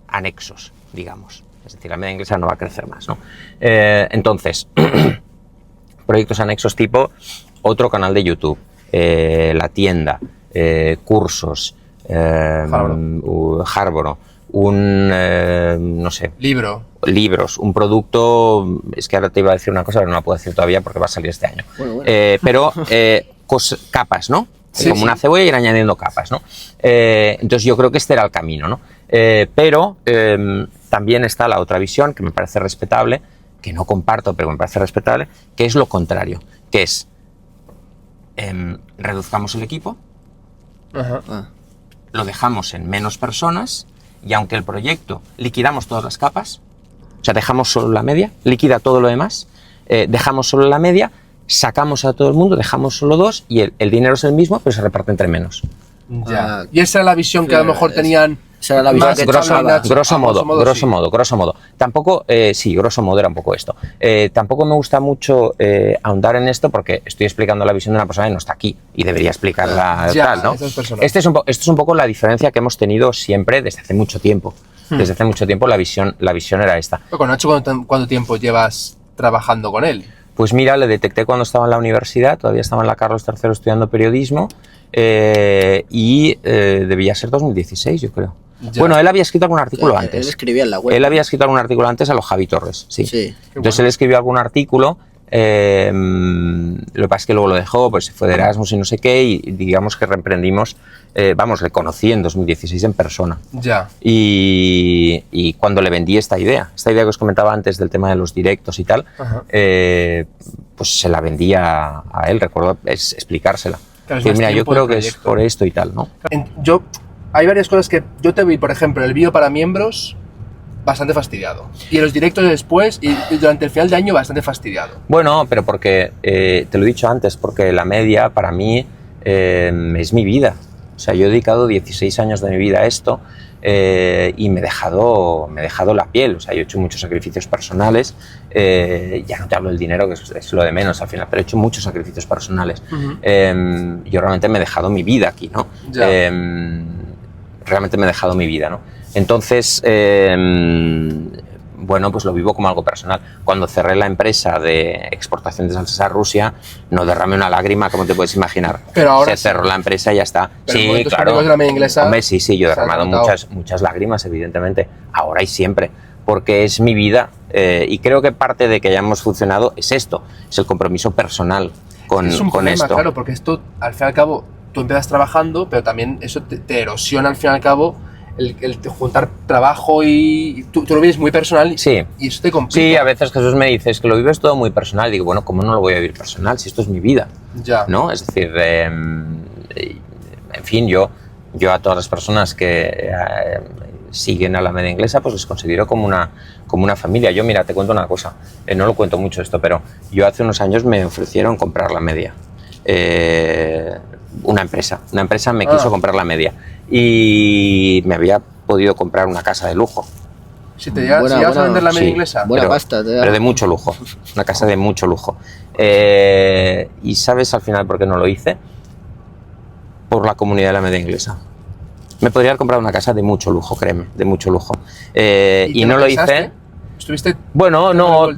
anexos, digamos. Es decir, la media inglesa no va a crecer más, ¿no? Entonces, proyectos anexos tipo otro canal de YouTube, la tienda, cursos, Harboro, no sé, libros, un producto, es que ahora te iba a decir una cosa, pero no la puedo decir todavía porque va a salir este año. Bueno. Pero capas, ¿no? Sí, como una cebolla, ir añadiendo capas, ¿no? Entonces yo creo que este era el camino, ¿no? Pero también está la otra visión que me parece respetable, que no comparto, pero me parece respetable, que es lo contrario, que es reduzcamos el equipo, lo dejamos en menos personas y aunque el proyecto liquidamos todas las capas, o sea, dejamos solo la media, liquida todo lo demás, dejamos solo la media, sacamos a todo el mundo, dejamos solo 2 y el dinero es el mismo, pero se reparte entre menos. Ya. Y esa era la visión que a lo mejor tenían. Esa era la visión que grosso modo. Tampoco, sí, grosso modo era un poco esto. Tampoco me gusta mucho ahondar en esto porque estoy explicando la visión de una persona que no está aquí y debería explicarla tal, ¿no? Esto es un poco la diferencia que hemos tenido siempre desde hace mucho tiempo. Desde hace mucho tiempo la visión era esta. ¿Con Nacho cuánto tiempo llevas trabajando con él? Pues mira, le detecté cuando estaba en la universidad, todavía estaba en la Carlos III estudiando periodismo y debía ser 2016, yo creo. Ya. Bueno, él había escrito algún artículo antes. Él escribía en la web. Él había escrito algún artículo antes a los Javi Torres, sí. Entonces él escribió algún artículo Lo que pasa es que luego lo dejó, pues se fue de Erasmus y no sé qué, y digamos que reemprendimos, le conocí en 2016 en persona. Ya. Y cuando le vendí esta idea que os comentaba antes del tema de los directos y tal, pues se la vendí a él, recuerdo explicársela. Claro, que, mira, yo creo que es por esto y tal, ¿no? Hay varias cosas que yo te vi, por ejemplo, en el vídeo para miembros, bastante fastidiado. Y en los directos después y durante el final de año, bastante fastidiado. Bueno, pero porque, te lo he dicho antes, porque la media para mí es mi vida. O sea, yo he dedicado 16 años de mi vida a esto y me he dejado la piel. O sea, yo he hecho muchos sacrificios personales. Ya no te hablo del dinero, que es lo de menos al final, pero he hecho muchos sacrificios personales. Yo realmente me he dejado mi vida aquí, ¿no? Realmente me he dejado mi vida, ¿no? Entonces, bueno, pues lo vivo como algo personal. Cuando cerré la empresa de exportación de salsas a Rusia, no derramé una lágrima, como te puedes imaginar. Pero ahora se cerró la empresa y ya está. Pero sí, claro. De la media inglesa, hombre, sí, yo he derramado muchas lágrimas, evidentemente. Ahora y siempre. Porque es mi vida y creo que parte de que hayamos funcionado es esto, es el compromiso personal con esto. Claro, porque esto, al fin y al cabo, tú empiezas trabajando, pero también eso te erosiona al fin y al cabo el juntar trabajo y tú lo vives muy personal y eso te complica. Sí, a veces Jesús me dice, es que lo vives todo muy personal. Digo, bueno, ¿cómo no lo voy a vivir personal si esto es mi vida? Ya. ¿No? Es decir, en fin, yo a todas las personas que siguen a la media inglesa, pues les considero como una familia. Yo, mira, te cuento una cosa, no lo cuento mucho esto, pero yo hace unos años me ofrecieron comprar la media. Una empresa me quiso comprar la media y me había podido comprar una casa de lujo. Si llegas a vender la media inglesa. Buena pasta. Pero de mucho lujo, una casa de mucho lujo. ¿Y sabes al final por qué no lo hice? Por la comunidad de la media inglesa. Me podría haber comprado una casa de mucho lujo, créeme, de mucho lujo. Y no lo hice. ¿Estuviste? Bueno, no,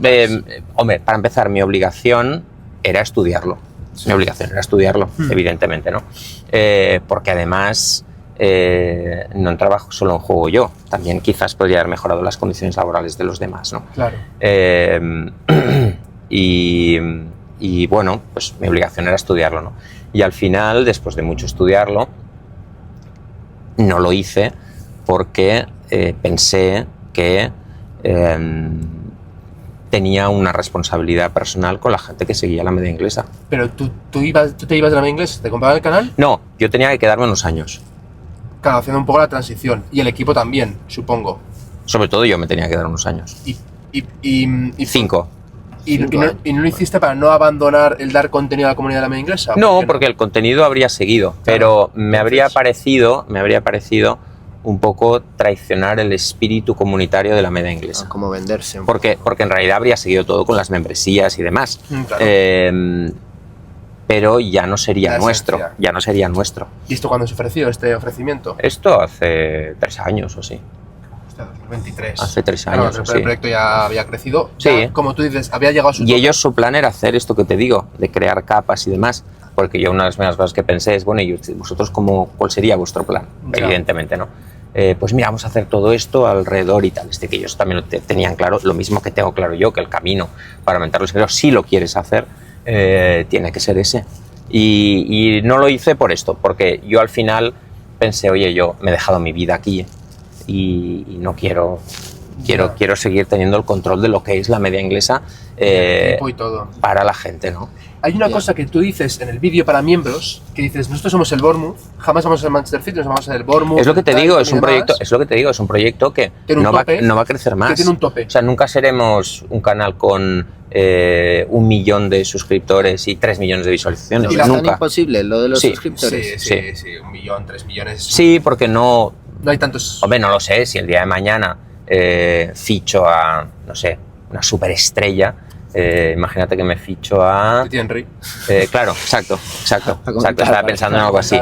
hombre, para empezar, mi obligación era estudiarlo. Sí. Mi obligación era estudiarlo, evidentemente, ¿no? Porque además no trabajo solo en juego yo, también quizás podría haber mejorado las condiciones laborales de los demás, ¿no? Claro. Y bueno, pues mi obligación era estudiarlo, ¿no? Y al final, después de mucho estudiarlo, no lo hice porque pensé que tenía una responsabilidad personal con la gente que seguía la media inglesa. ¿Pero tú te ibas de la media inglesa? ¿Te compraban el canal? No, yo tenía que quedarme unos años. Claro, haciendo un poco la transición. Y el equipo también, supongo. Sobre todo yo me tenía que quedar unos años. Y 5. ¿Y no lo hiciste para no abandonar el dar contenido a la comunidad de la media inglesa? No, porque el contenido habría seguido, pero me habría parecido un poco traicionar el espíritu comunitario de la media inglesa. Como venderse. Porque en realidad habría seguido todo con las membresías y demás. Claro. Pero ya no sería nuestro. Ya no sería nuestro. ¿Y esto cuándo se ofreció, este ofrecimiento? Esto hace 3 años o sí. 2023. Hace 3 años. Claro, el proyecto ya había crecido. Sí. Ya, como tú dices, había llegado a su... Y ellos, su plan era hacer esto que te digo, de crear capas y demás. Porque yo una de las primeras cosas que pensé es, bueno, ¿y vosotros cuál sería vuestro plan? Ya. Evidentemente, ¿no? Pues mira, vamos a hacer todo esto alrededor y tal. Que ellos también lo tenían claro, lo mismo que tengo claro yo, que el camino para aumentar los ingresos, si lo quieres hacer, tiene que ser ese. Y no lo hice por esto, porque yo al final pensé, oye, yo me he dejado mi vida aquí y no quiero seguir teniendo el control de lo que es la media inglesa y todo. Para la gente, ¿no? Hay una cosa que tú dices en el vídeo para miembros, que dices, nosotros somos el Bournemouth, jamás vamos a ser Manchester City, nos vamos a ser el Bournemouth. Es lo que te digo, es un proyecto que no va a crecer más. Que tiene un tope. O sea, nunca seremos un canal con 1 millón de suscriptores y 3 millones de visualizaciones. ¿Y nunca. Es tan imposible lo de los suscriptores? Sí, 1 millón, 3 millones. Sí, porque no hay tantos... Hombre, no lo sé, si el día de mañana ficho a, no sé, una superestrella, imagínate que me ficho a... Henry. Claro, exacto. Estaba pensando en algo así.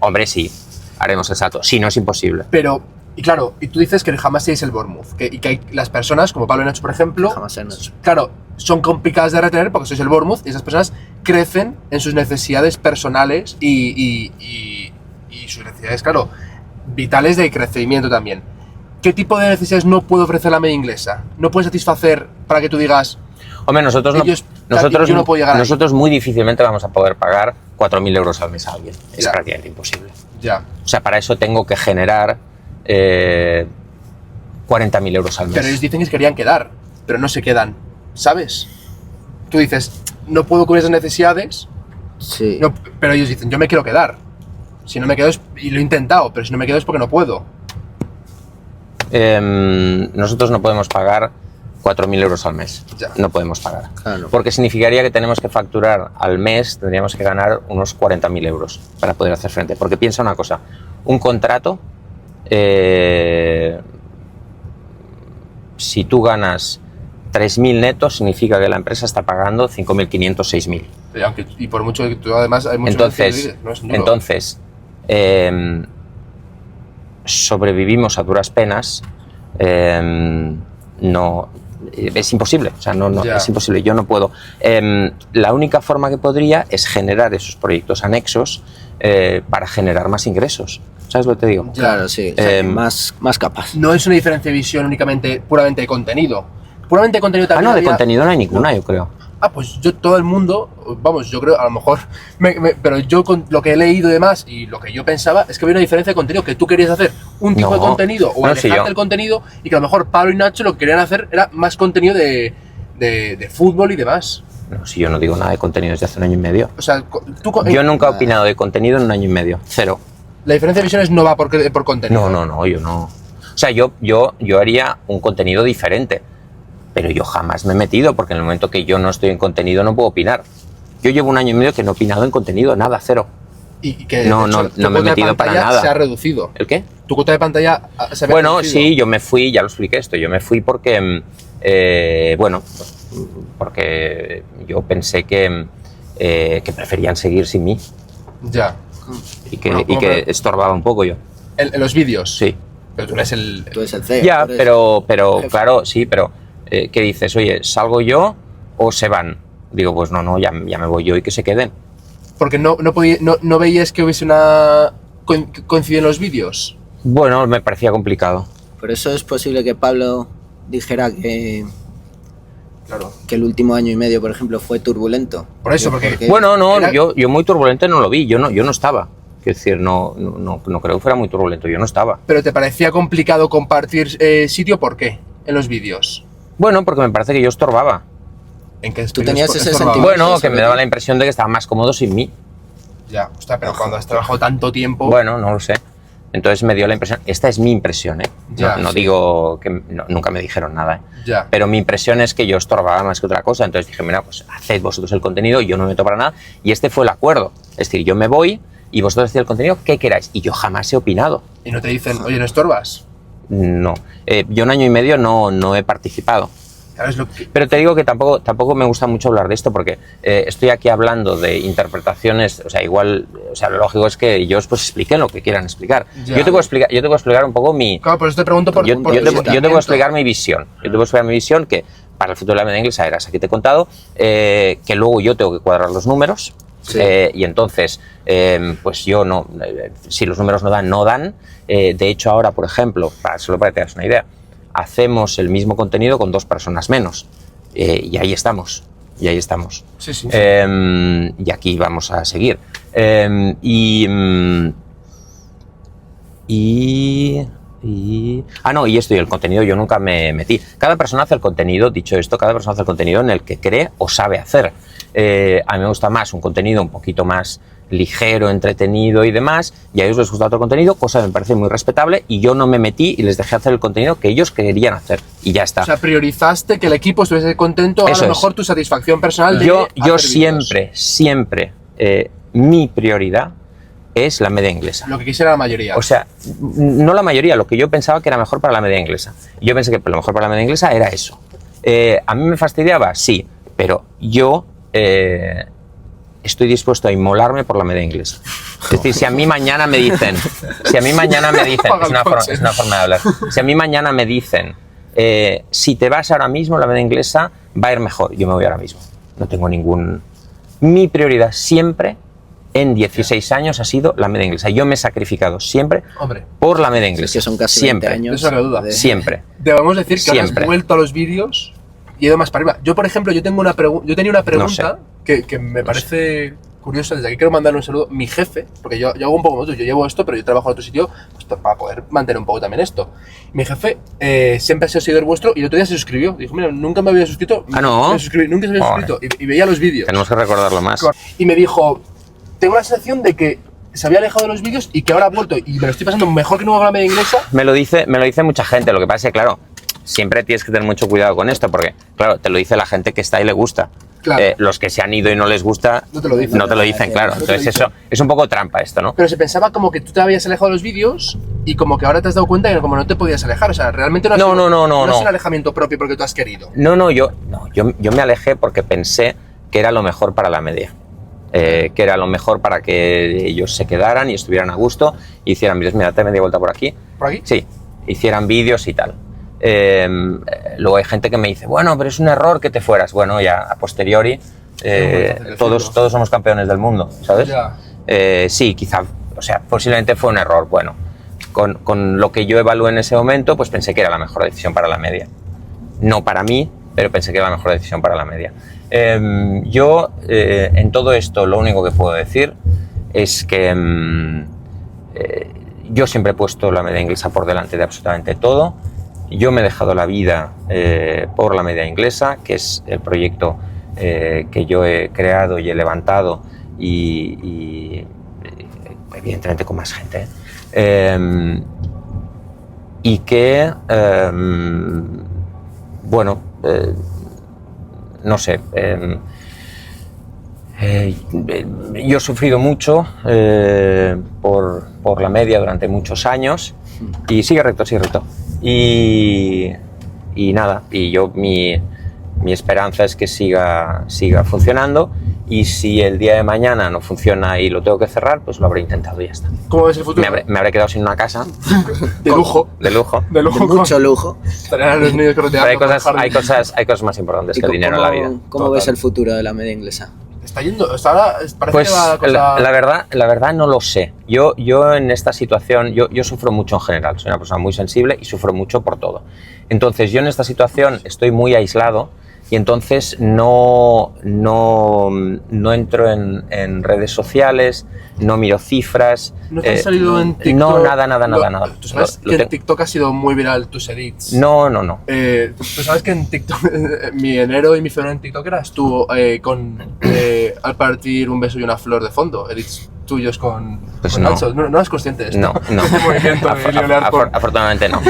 Hombre, sí, haremos el salto. Si no, es imposible. Pero, y claro, y tú dices que jamás seáis el Bournemouth, y que hay las personas, como Pablo y Nacho, por ejemplo, jamás sean Nacho. Claro, son complicadas de retener porque sois el Bournemouth y esas personas crecen en sus necesidades personales y sus necesidades, claro, vitales de crecimiento también. ¿Qué tipo de necesidades no puede ofrecer la media inglesa? ¿No puede satisfacer para que tú digas, Hombre, nosotros, Ellos, yo no puedo llegar ahí. nosotros muy difícilmente vamos a poder pagar 4.000 euros al mes a alguien. Es Ya. prácticamente imposible. Ya. O sea, para eso tengo que generar 40.000 euros al mes. Pero ellos dicen que se querían quedar, pero no se quedan, ¿sabes? Tú dices, no puedo cubrir esas necesidades, Sí. no, pero ellos dicen, yo me quiero quedar. Si no me quedo, y lo he intentado, pero si no me quedo es porque no puedo. Nosotros no podemos pagar 4.000 euros al mes. Ya. No podemos pagar. Claro. Porque significaría que tenemos que facturar al mes, tendríamos que ganar unos 40.000 euros para poder hacer frente. Porque piensa una cosa, un contrato, si tú ganas 3.000 netos, significa que la empresa está pagando 5.500, 6.000. Y por mucho que tú además hay mucho Entonces, sobrevivimos a duras penas. No, es imposible, o sea, no, Ya. es imposible, yo no puedo. La única forma que podría es generar esos proyectos anexos para generar más ingresos. ¿Sabes lo que te digo? Ya. Claro, sí. O sea, Em, más capaz. no es una diferencia de visión únicamente puramente de contenido. Puramente de contenido Ah, también no, de había- contenido no hay ninguna, yo creo. Pues yo, todo el mundo, vamos, yo creo, a lo mejor, pero yo con lo que he leído y demás, y lo que yo pensaba, es que había una diferencia de contenido, que tú querías hacer un tipo No. de contenido, o No, sí, alejarte yo. del contenido, y que a lo mejor Pablo y Nacho lo que querían hacer era más contenido de fútbol y demás. No, si yo no digo nada de contenido desde hace un año y medio. O sea, Yo nunca he opinado de contenido en un año y medio, cero. la diferencia de visiones no va por contenido. No, yo no. O sea, yo haría un contenido diferente, pero yo jamás me he metido, porque en el momento que yo no estoy en contenido no puedo opinar. Yo llevo un año y medio que no he opinado en contenido, nada, cero. Y que No, de hecho, no tu me he cuota de metido para pantalla nada. se ha reducido. ¿El qué? Tu cuota de pantalla se ha Bueno, reducido. sí, yo me fui, ya lo expliqué esto, yo me fui porque, porque yo pensé que preferían seguir sin mí Ya. y que, Bueno, y que estorbaba un poco yo. En los vídeos. Sí. Pero tú eres el... Tú eres el CEO. Ya, tú eres- pero jefe. claro, sí, pero ¿qué dices? Oye, ¿salgo yo o se van? Digo, pues no, ya me voy yo y que se queden. Porque no veías que hubiese una coincidencia en los vídeos. Bueno, me parecía complicado. Por eso es posible que Pablo dijera Claro. que el último año y medio, por ejemplo, fue turbulento. Por eso, porque- Bueno, no, Era- yo muy turbulento no lo vi, yo no estaba. Quiero decir, no creo que fuera muy turbulento, yo no estaba. Pero te parecía complicado compartir sitio, ¿por qué? En los vídeos. Bueno, porque me parece que yo estorbaba. ¿En qué Tú tenías ese estorbaba? sentimiento. Bueno, eso que es me lo daba que- la impresión de que estaba más cómodo sin mí. Ya, hostia, pero cuando has trabajado tanto tiempo... Bueno, no lo sé. Entonces me dio la impresión, esta es mi impresión, ¿eh? Ya, no sí. digo que nunca me dijeron nada, ¿eh? Ya. Pero mi impresión es que yo estorbaba más que otra cosa. Entonces dije, mira, pues haced vosotros el contenido, yo no me meto para nada. Y este fue el acuerdo. Es decir, yo me voy y vosotros hacéis el contenido que queráis. Y yo jamás he opinado. Y no te dicen, oye, ¿no estorbas? No. Yo un año y medio no he participado. ¿Sabes lo que...? Pero te digo que tampoco me gusta mucho hablar de esto porque estoy aquí hablando de interpretaciones, o sea, igual, o sea, lo lógico es que ellos pues expliquen lo que quieran explicar. Ya. Yo te voy a explicar un poco mi... Claro, por eso te pregunto por... Yo por te el voy a sentimiento. explicar mi visión. Yo te voy a explicar mi visión que para el futuro de la media inglesa era esa que te he contado, que luego yo tengo que cuadrar los números. Sí. Y entonces, pues yo no, si los números no dan. De hecho, ahora, por ejemplo, solo para que te hagas una idea, hacemos el mismo contenido con 2 personas menos. Y ahí estamos. Sí, sí. Y aquí vamos a seguir. Y esto y el contenido yo nunca me metí. Cada persona hace el contenido, dicho esto, cada persona hace el contenido en el que cree o sabe hacer. A mí me gusta más un contenido un poquito más ligero, entretenido y demás, y a ellos les gusta otro contenido, cosa que me parece muy respetable, y yo no me metí y les dejé hacer el contenido que ellos querían hacer, y ya está. O sea, priorizaste que el equipo estuviese contento, a Eso lo es. mejor tu satisfacción personal de Yo hacer vídeos. siempre, mi prioridad es la media inglesa. Lo que quisiera la mayoría. O sea, no la mayoría, lo que yo pensaba que era mejor para la media inglesa. Y yo pensé que lo mejor para la media inglesa era eso. ¿A mí me fastidiaba? Sí, pero yo estoy dispuesto a inmolarme por la media inglesa. Es decir, si a mí mañana me dicen, Paga el coche. es una forma de hablar, si a mí mañana me dicen, si te vas ahora mismo, la media inglesa va a ir mejor, yo me voy ahora mismo. No tengo ningún... Mi prioridad siempre, en 16 años, ha sido la media inglesa. Yo me he sacrificado siempre Hombre, por la media inglesa. Es que son casi siempre. 20 años. Eso no hay duda. de- Siempre. debemos decir que ahora has Siempre. vuelto a los vídeos he ido más para arriba. Yo, por ejemplo, yo tenía una pregunta No sé. que me parece curiosa. Desde aquí quiero mandarle un saludo. Mi jefe, porque yo hago un poco como tú, yo llevo esto, pero yo trabajo en otro sitio pues, para poder mantener un poco también esto. Mi jefe siempre ha sido seguidor vuestro y el otro día se suscribió. Dijo, mira, nunca me había suscrito. Ah, ¿no? Me suscribí, nunca se había Joder. suscrito. Y veía los vídeos. Tenemos que recordarlo más. Y me dijo, tengo la sensación de que se había alejado de los vídeos y que ahora ha vuelto y me lo estoy pasando mejor que no hago la media inglesa. Me lo dice mucha gente. Lo que pasa es que, claro, siempre tienes que tener mucho cuidado con esto, porque, claro, te lo dice la gente que está y le gusta. Claro. Los que se han ido y no les gusta, No te lo dicen. claro. No te lo Entonces dicen. eso es un poco trampa esto, ¿no? Pero se pensaba como que tú te habías alejado de los vídeos y como que ahora te has dado cuenta que como no te podías alejar. O sea, realmente no ha No, sido, no. es un alejamiento propio porque tú has querido. Yo me alejé porque pensé que era lo mejor para la media. Que era lo mejor para que ellos se quedaran y estuvieran a gusto y hicieran vídeos. Mira, te media vuelta por aquí. ¿Por aquí? Sí, hicieran vídeos y tal. Luego hay gente que me dice, bueno, pero es un error que te fueras. Bueno, ya a posteriori, todos somos campeones del mundo, ¿sabes? Ya. Sí, quizá, o sea, posiblemente fue un error. Bueno, con lo que yo evalué en ese momento, pues pensé que era la mejor decisión para la media. No para mí, pero pensé que era la mejor decisión para la media. Yo, en todo esto, lo único que puedo decir es que yo siempre he puesto la media inglesa por delante de absolutamente todo. Yo me he dejado la vida por la media inglesa, que es el proyecto que yo he creado y he levantado y evidentemente con más gente. Y que, bueno, no sé, yo he sufrido mucho por la media durante muchos años y sigue recto. Y nada, y yo mi esperanza es que siga funcionando y si el día de mañana no funciona y lo tengo que cerrar, pues lo habré intentado y ya está. ¿Cómo ves el futuro? Me habré quedado sin una casa De lujo. de lujo. De lujo. De mucho lujo. Estarían a los niños Pero correteando. hay cosas más importantes que el dinero en la vida. ¿Cómo Total. ves el futuro de la media inglesa? Está yendo, ahora parece Pues que va a cosa... la verdad no lo sé. Yo en esta situación, yo sufro mucho en general, soy una persona muy sensible y sufro mucho por todo. Entonces yo en esta situación estoy muy aislado y entonces no entro en redes sociales, no miro cifras. ¿No te han salido en TikTok? No, nada. Tú sabes que en TikTok ha sido muy viral tus edits. No. Tú sabes que en TikTok, mi enero y mi febrero en TikTok eras tú al partir un beso y una flor de fondo, edits tuyos con no. Nacho. No eres consciente de esto. No. Este movimiento de Leonard por... Afortunadamente no.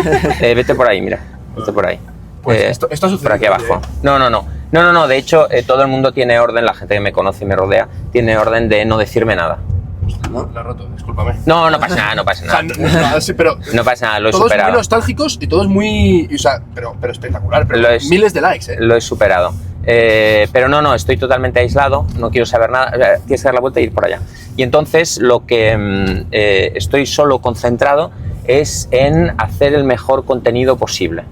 Vete por ahí, mira. Vete por ahí. Pues esto ha sucedido. Por aquí abajo. No. De hecho, todo el mundo tiene orden, la gente que me conoce y me rodea, tiene orden de no decirme nada. ¿No? La he roto, discúlpame. No pasa nada. O sea, sí, pero No pasa nada, lo he todos muy superado. nostálgicos y todos muy... O sea, pero espectacular. Pero miles de likes, ¿eh? Lo he superado. Pero no, estoy totalmente aislado, no quiero saber nada, tienes que dar la vuelta y ir por allá. Y entonces lo que estoy solo concentrado es en hacer el mejor contenido posible.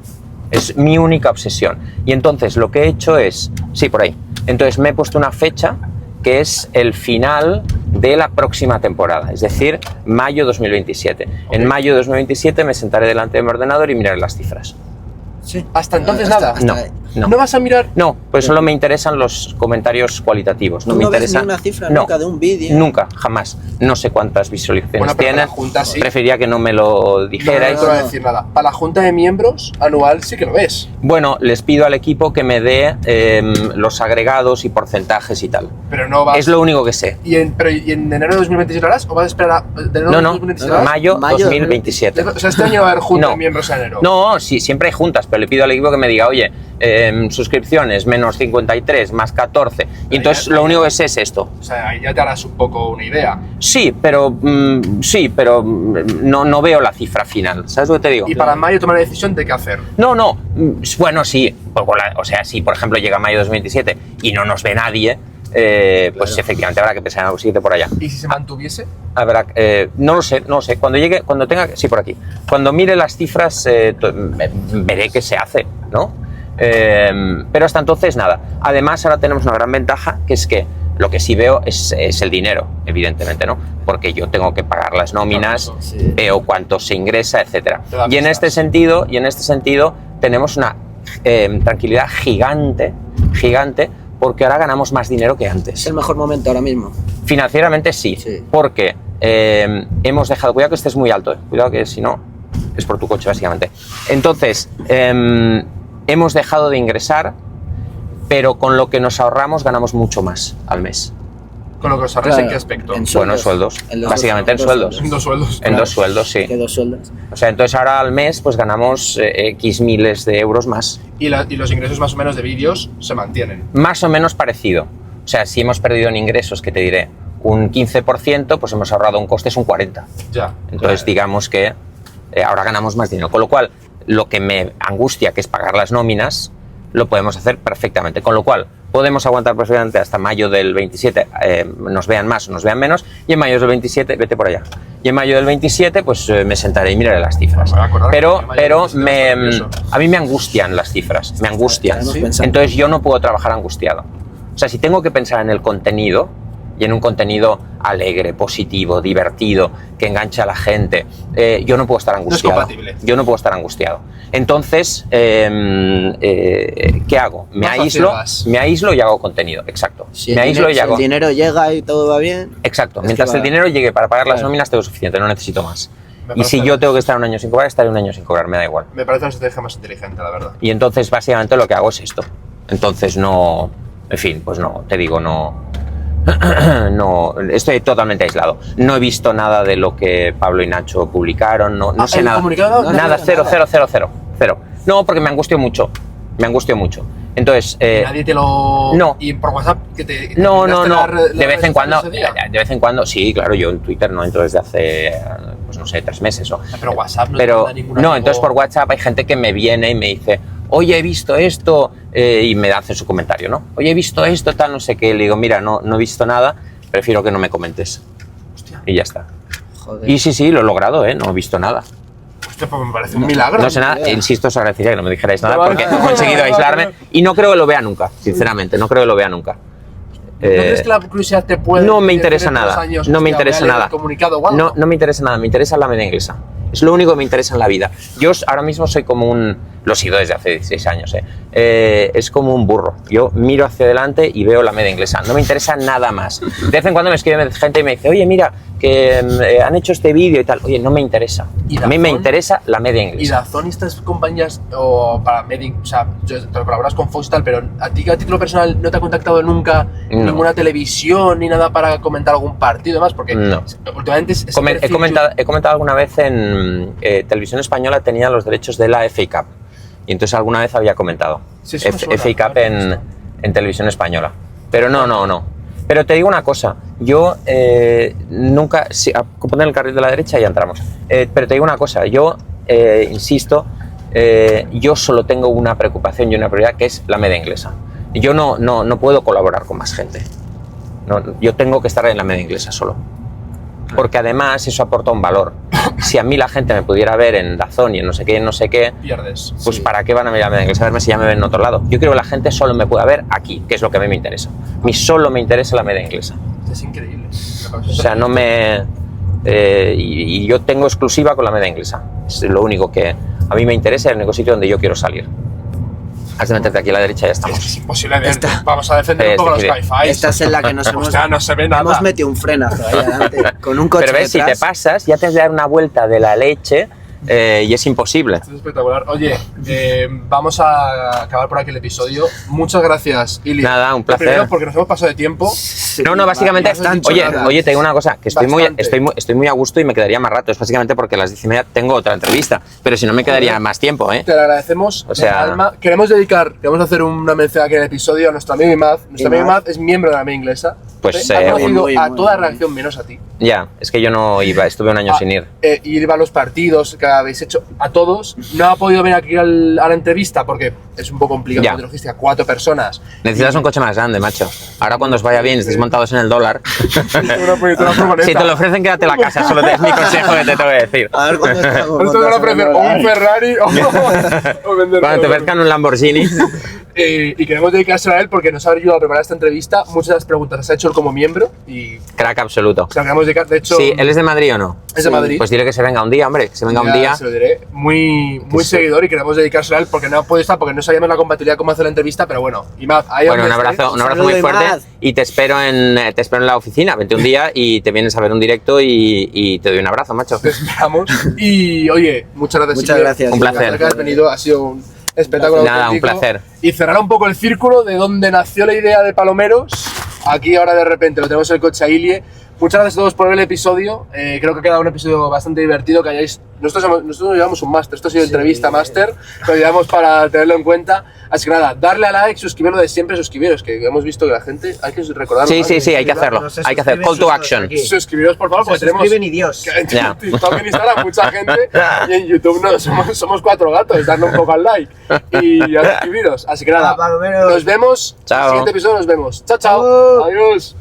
Es mi única obsesión. Y entonces lo que he hecho es... Sí, por ahí. Entonces me he puesto una fecha que es el final de la próxima temporada, es decir, mayo 2027. Okay. En mayo 2027 me sentaré delante de mi ordenador y miraré las cifras. Sí. ¿Hasta entonces nada? No. ¿No vas a mirar? No, pues solo me interesan los comentarios cualitativos. No me interesa ves ni una cifra nunca de un vídeo? Nunca, jamás. No sé cuántas visualizaciones tienen. Para la junta, sí. Preferiría que no me lo dijerais. No te voy a decir nada. Para la junta de miembros anual sí que lo ves. Bueno, les pido al equipo que me dé los agregados y porcentajes y tal. Pero no vas... Es lo único que sé. ¿Y en enero de 2026 lo harás o vas a esperar a enero de 2026? No, mayo 2027. O sea, este año va a haber junta de miembros en enero. No, sí, siempre hay juntas, pero le pido al equipo que me diga, oye, suscripciones menos 53, más 14. Y entonces lo único que sé es esto. O sea, ahí ya te harás un poco una idea. Sí, pero no veo la cifra final. ¿Sabes lo que te digo? Y para mayo tomar la decisión de qué hacer. No. Bueno, sí. O sea, si por ejemplo llega mayo 2027 y no nos ve nadie, pues efectivamente habrá que pensar en algo siguiente por allá. ¿Y si se mantuviese? Habrá, no lo sé. Cuando tenga, sí, por aquí. Cuando mire las cifras, veré qué se hace, ¿no? Pero hasta entonces nada. Además ahora tenemos una gran ventaja, que es que lo que sí veo es el dinero, evidentemente, ¿no? Porque yo tengo que pagar las nóminas, veo cuánto se ingresa, etcétera. Y en este sentido tenemos una tranquilidad gigante, porque ahora ganamos más dinero que Es antes. el mejor momento ahora mismo. Financieramente sí, Sí. porque hemos dejado, cuidado que estés muy alto, cuidado que si no, es por tu coche básicamente. Entonces, hemos dejado de ingresar, pero con lo que nos ahorramos ganamos mucho más al mes. Con lo que os ahorréis, ¿en qué aspecto? Bueno, en sueldos. Básicamente en sueldos. En 2 sueldos. En 2 sueldos, sí. Que 2 sueldos. O sea, entonces ahora al mes pues ganamos X miles de euros más. Y los ingresos más o menos de vídeos se mantienen. Más o menos parecido. O sea, si hemos perdido en ingresos, que te diré, un 15%, pues hemos ahorrado un coste, es un 40%. Ya. Entonces digamos que ahora ganamos más dinero. Con lo cual, lo que me angustia, que es pagar las nóminas, lo podemos hacer perfectamente. Con lo cual, podemos aguantar perfectamente hasta mayo del 27, nos vean más o nos vean menos, y en mayo del 27, vete por allá. Y en mayo del 27, pues me sentaré y miraré las cifras. Me voy a acordar Pero, que en mayo del 27 va a estar nervioso. a mí me angustian las cifras, me angustian. Estaremos pensando. Entonces yo no puedo trabajar angustiado. O sea, si tengo que pensar en el contenido, y en un contenido alegre, positivo, divertido, que engancha a la gente, yo no puedo estar angustiado. No es compatible. Yo no puedo estar angustiado. Entonces, ¿qué hago? Me aíslo y hago contenido. Exacto. Si me aíslo y si hago. el dinero llega y todo va bien. Exacto. es Mientras que el va- dinero llegue para pagar las Claro. nóminas, tengo suficiente, no necesito más. Me Y si parece- yo tengo que estar un año sin cobrar, estaré un año sin cobrar, me da igual. Me parece una estrategia más inteligente, la verdad. Y entonces, básicamente, lo que hago es esto. Entonces, no. En fin, pues no, te digo, no. No, estoy totalmente aislado. No he visto nada de lo que Pablo y Nacho publicaron, no sé ¿el nada. comunicado? No, Nada, no, cero, nada. cero, cero, cero, cero. No, porque me angustió mucho. Me angustió mucho. Entonces, Nadie te lo... no. Y por WhatsApp que te... que no, te no, miraste no. las redes De vez en cuando, sociales ese día. de vez en cuando, sí, claro, yo en Twitter no entro desde hace, pues no sé, 3 meses o. Pero WhatsApp no te Pero manda ningún no, amigo. entonces por WhatsApp hay gente que me viene y me dice, oye, he visto esto, y me hace su comentario, ¿no? Oye, he visto esto, tal, no sé qué. Le digo, mira, no he visto nada, prefiero que no me comentes. Hostia, Y ya está. Joder. Y sí, lo he logrado, no he visto nada. hostia, pues me parece un milagro. No sé nada, idea. insisto, os agradecería que no me dijerais nada Vale, porque vale, he conseguido vale, aislarme vale. y no creo que lo vea nunca, sinceramente, no creo que lo vea nunca. ¿No crees que la curiosidad te puede... no me decir interesa en dos nada, años, no me hostia, interesa voy a leer nada. el comunicado o algo? No me interesa nada, me interesa la media inglesa. Es lo único que me interesa en la vida. Yo ahora mismo soy como un... Lo he sido desde hace 16 años, es como un burro. Yo miro hacia adelante y veo la media inglesa. No me interesa nada más. De vez en cuando me escribe gente y me dice, oye, mira, que han hecho este vídeo y tal. Oye, no me interesa. ¿Y A mí me Dazón? interesa la media Y inglesa. Dazón y estas compañías, o para Medic, o sea, te lo colaboras con Fox y tal, pero a ti a título personal no te ha contactado nunca No. ninguna televisión ni nada para comentar algún partido y demás, porque No. últimamente es He comentado alguna vez en Televisión Española, tenía los derechos de la FA Cup. Y entonces alguna vez había comentado Sí, eso me suena, FA Cup haber visto. en Televisión Española. Pero no. Pero te digo una cosa, yo nunca... Sí, a poner el carril de la derecha y ya entramos. Pero te digo una cosa, yo insisto, yo solo tengo una preocupación y una prioridad, que es la media inglesa. Yo no puedo colaborar con más gente. Yo tengo que estar en la media inglesa solo. Porque además eso aporta un valor. Si a mí la gente me pudiera ver en Dazón y en no sé qué, Pierdes. pues Sí. ¿para qué van a mirar a media inglesa? A verme si ya me ven en otro lado. Yo quiero que la gente solo me pueda ver aquí, que es lo que a mí me interesa. A mí solo me interesa la media inglesa. Es increíble. O sea, no me... y yo tengo exclusiva con la media inglesa. Es lo único que a mí me interesa, es el único sitio donde yo quiero salir. Has de meterte aquí a la derecha y ya Es estamos. imposible. de- Esta- Vamos a defender un poco los Este Wi-Fi. Esta es en la que nos hemos, O sea, no se ve nada. hemos metido un frenazo ahí adelante con un coche Pero ves, si te detrás. pasas, ya te has de dar una vuelta de la leche y es imposible. Esto es espectacular. Oye, vamos a acabar por aquí el episodio. Muchas gracias, Ili. Nada, un placer. Primero, porque nos hemos pasado de tiempo. Sí, No, básicamente, bastante oye, nada. te digo una cosa, que estoy Bastante. muy a gusto y me quedaría más rato. Es básicamente porque a las 10:30 tengo otra entrevista, pero si no me quedaría Joder. más tiempo, ¿eh? Te lo agradecemos. O sea- de alma. Queremos hacer una mención aquí en el episodio a nuestro amigo Imad. Nuestro amigo Imad. Imad es miembro de la media inglesa. Pues, ha conocido muy, a muy, toda la muy. redacción menos a ti. Ya, es que yo no iba, estuve un año sin ir. Ir a los partidos que habéis hecho, a todos. No ha podido venir aquí a la entrevista porque es un poco complicado Ya. de logística, 4 personas. Necesitas un coche más grande, macho. Ahora cuando os vaya bien, estéis montados en el dólar. Una furgoneta. Si te lo ofrecen, quédate en la casa, solo es mi consejo que te tengo que decir. A ver cuándo estamos. Esto te lo ofrecen o un Ferrari o vender. Cuando te ofrezcan un Lamborghini. Y queremos dedicárselo a él porque nos ha ayudado a preparar esta entrevista. Muchas de las preguntas las ha hecho él como miembro y Crack absoluto. se las queremos dedicar. De hecho, Sí, ¿él es de Madrid o no? es de Madrid. Pues dile que se venga un día, hombre, que se venga un Ya día. se lo diré. Muy sí. seguidor y queremos dedicárselo a él porque no puede estar, porque no sabíamos la compatibilidad, cómo hacer la entrevista, pero bueno, Imad, ahí Bueno, donde un abrazo Saludo, muy fuerte Imad. y te espero en la oficina. Vente un día y te vienes a ver un directo y te doy un abrazo, macho. te esperamos. Y oye, muchas gracias. Muchas Silvio. gracias. Un placer. Que has venido, ha sido un espectáculo Nada, un auténtico. placer. Y cerrar un poco el círculo de donde nació la idea de Palomeros. Aquí ahora de repente lo tenemos en el coche a Ilie. Muchas gracias a todos por ver el episodio. Creo que ha quedado un episodio bastante divertido. Que hayáis... nosotros nos llevamos un máster. Esto ha sido entrevista máster. Lo llevamos para tenerlo en cuenta. Así que nada, darle a like, suscribirlo de siempre, suscribiros. Que hemos visto que la gente hay que recordarlo. Sí, ¿no? sí, sí, hay que hacerlo. No se Hay que hacer call to suscriben action. aquí. Suscribiros por favor, porque Se tenemos suscriben y Dios. en Ya. TikTok, en Instagram, mucha gente. Y en YouTube no, somos 4 gatos. Darle un poco al like y a suscribiros. Así que nada, Palomeros. nos vemos. Chao. En el siguiente episodio nos vemos. Chao, chao. Chao. Adiós.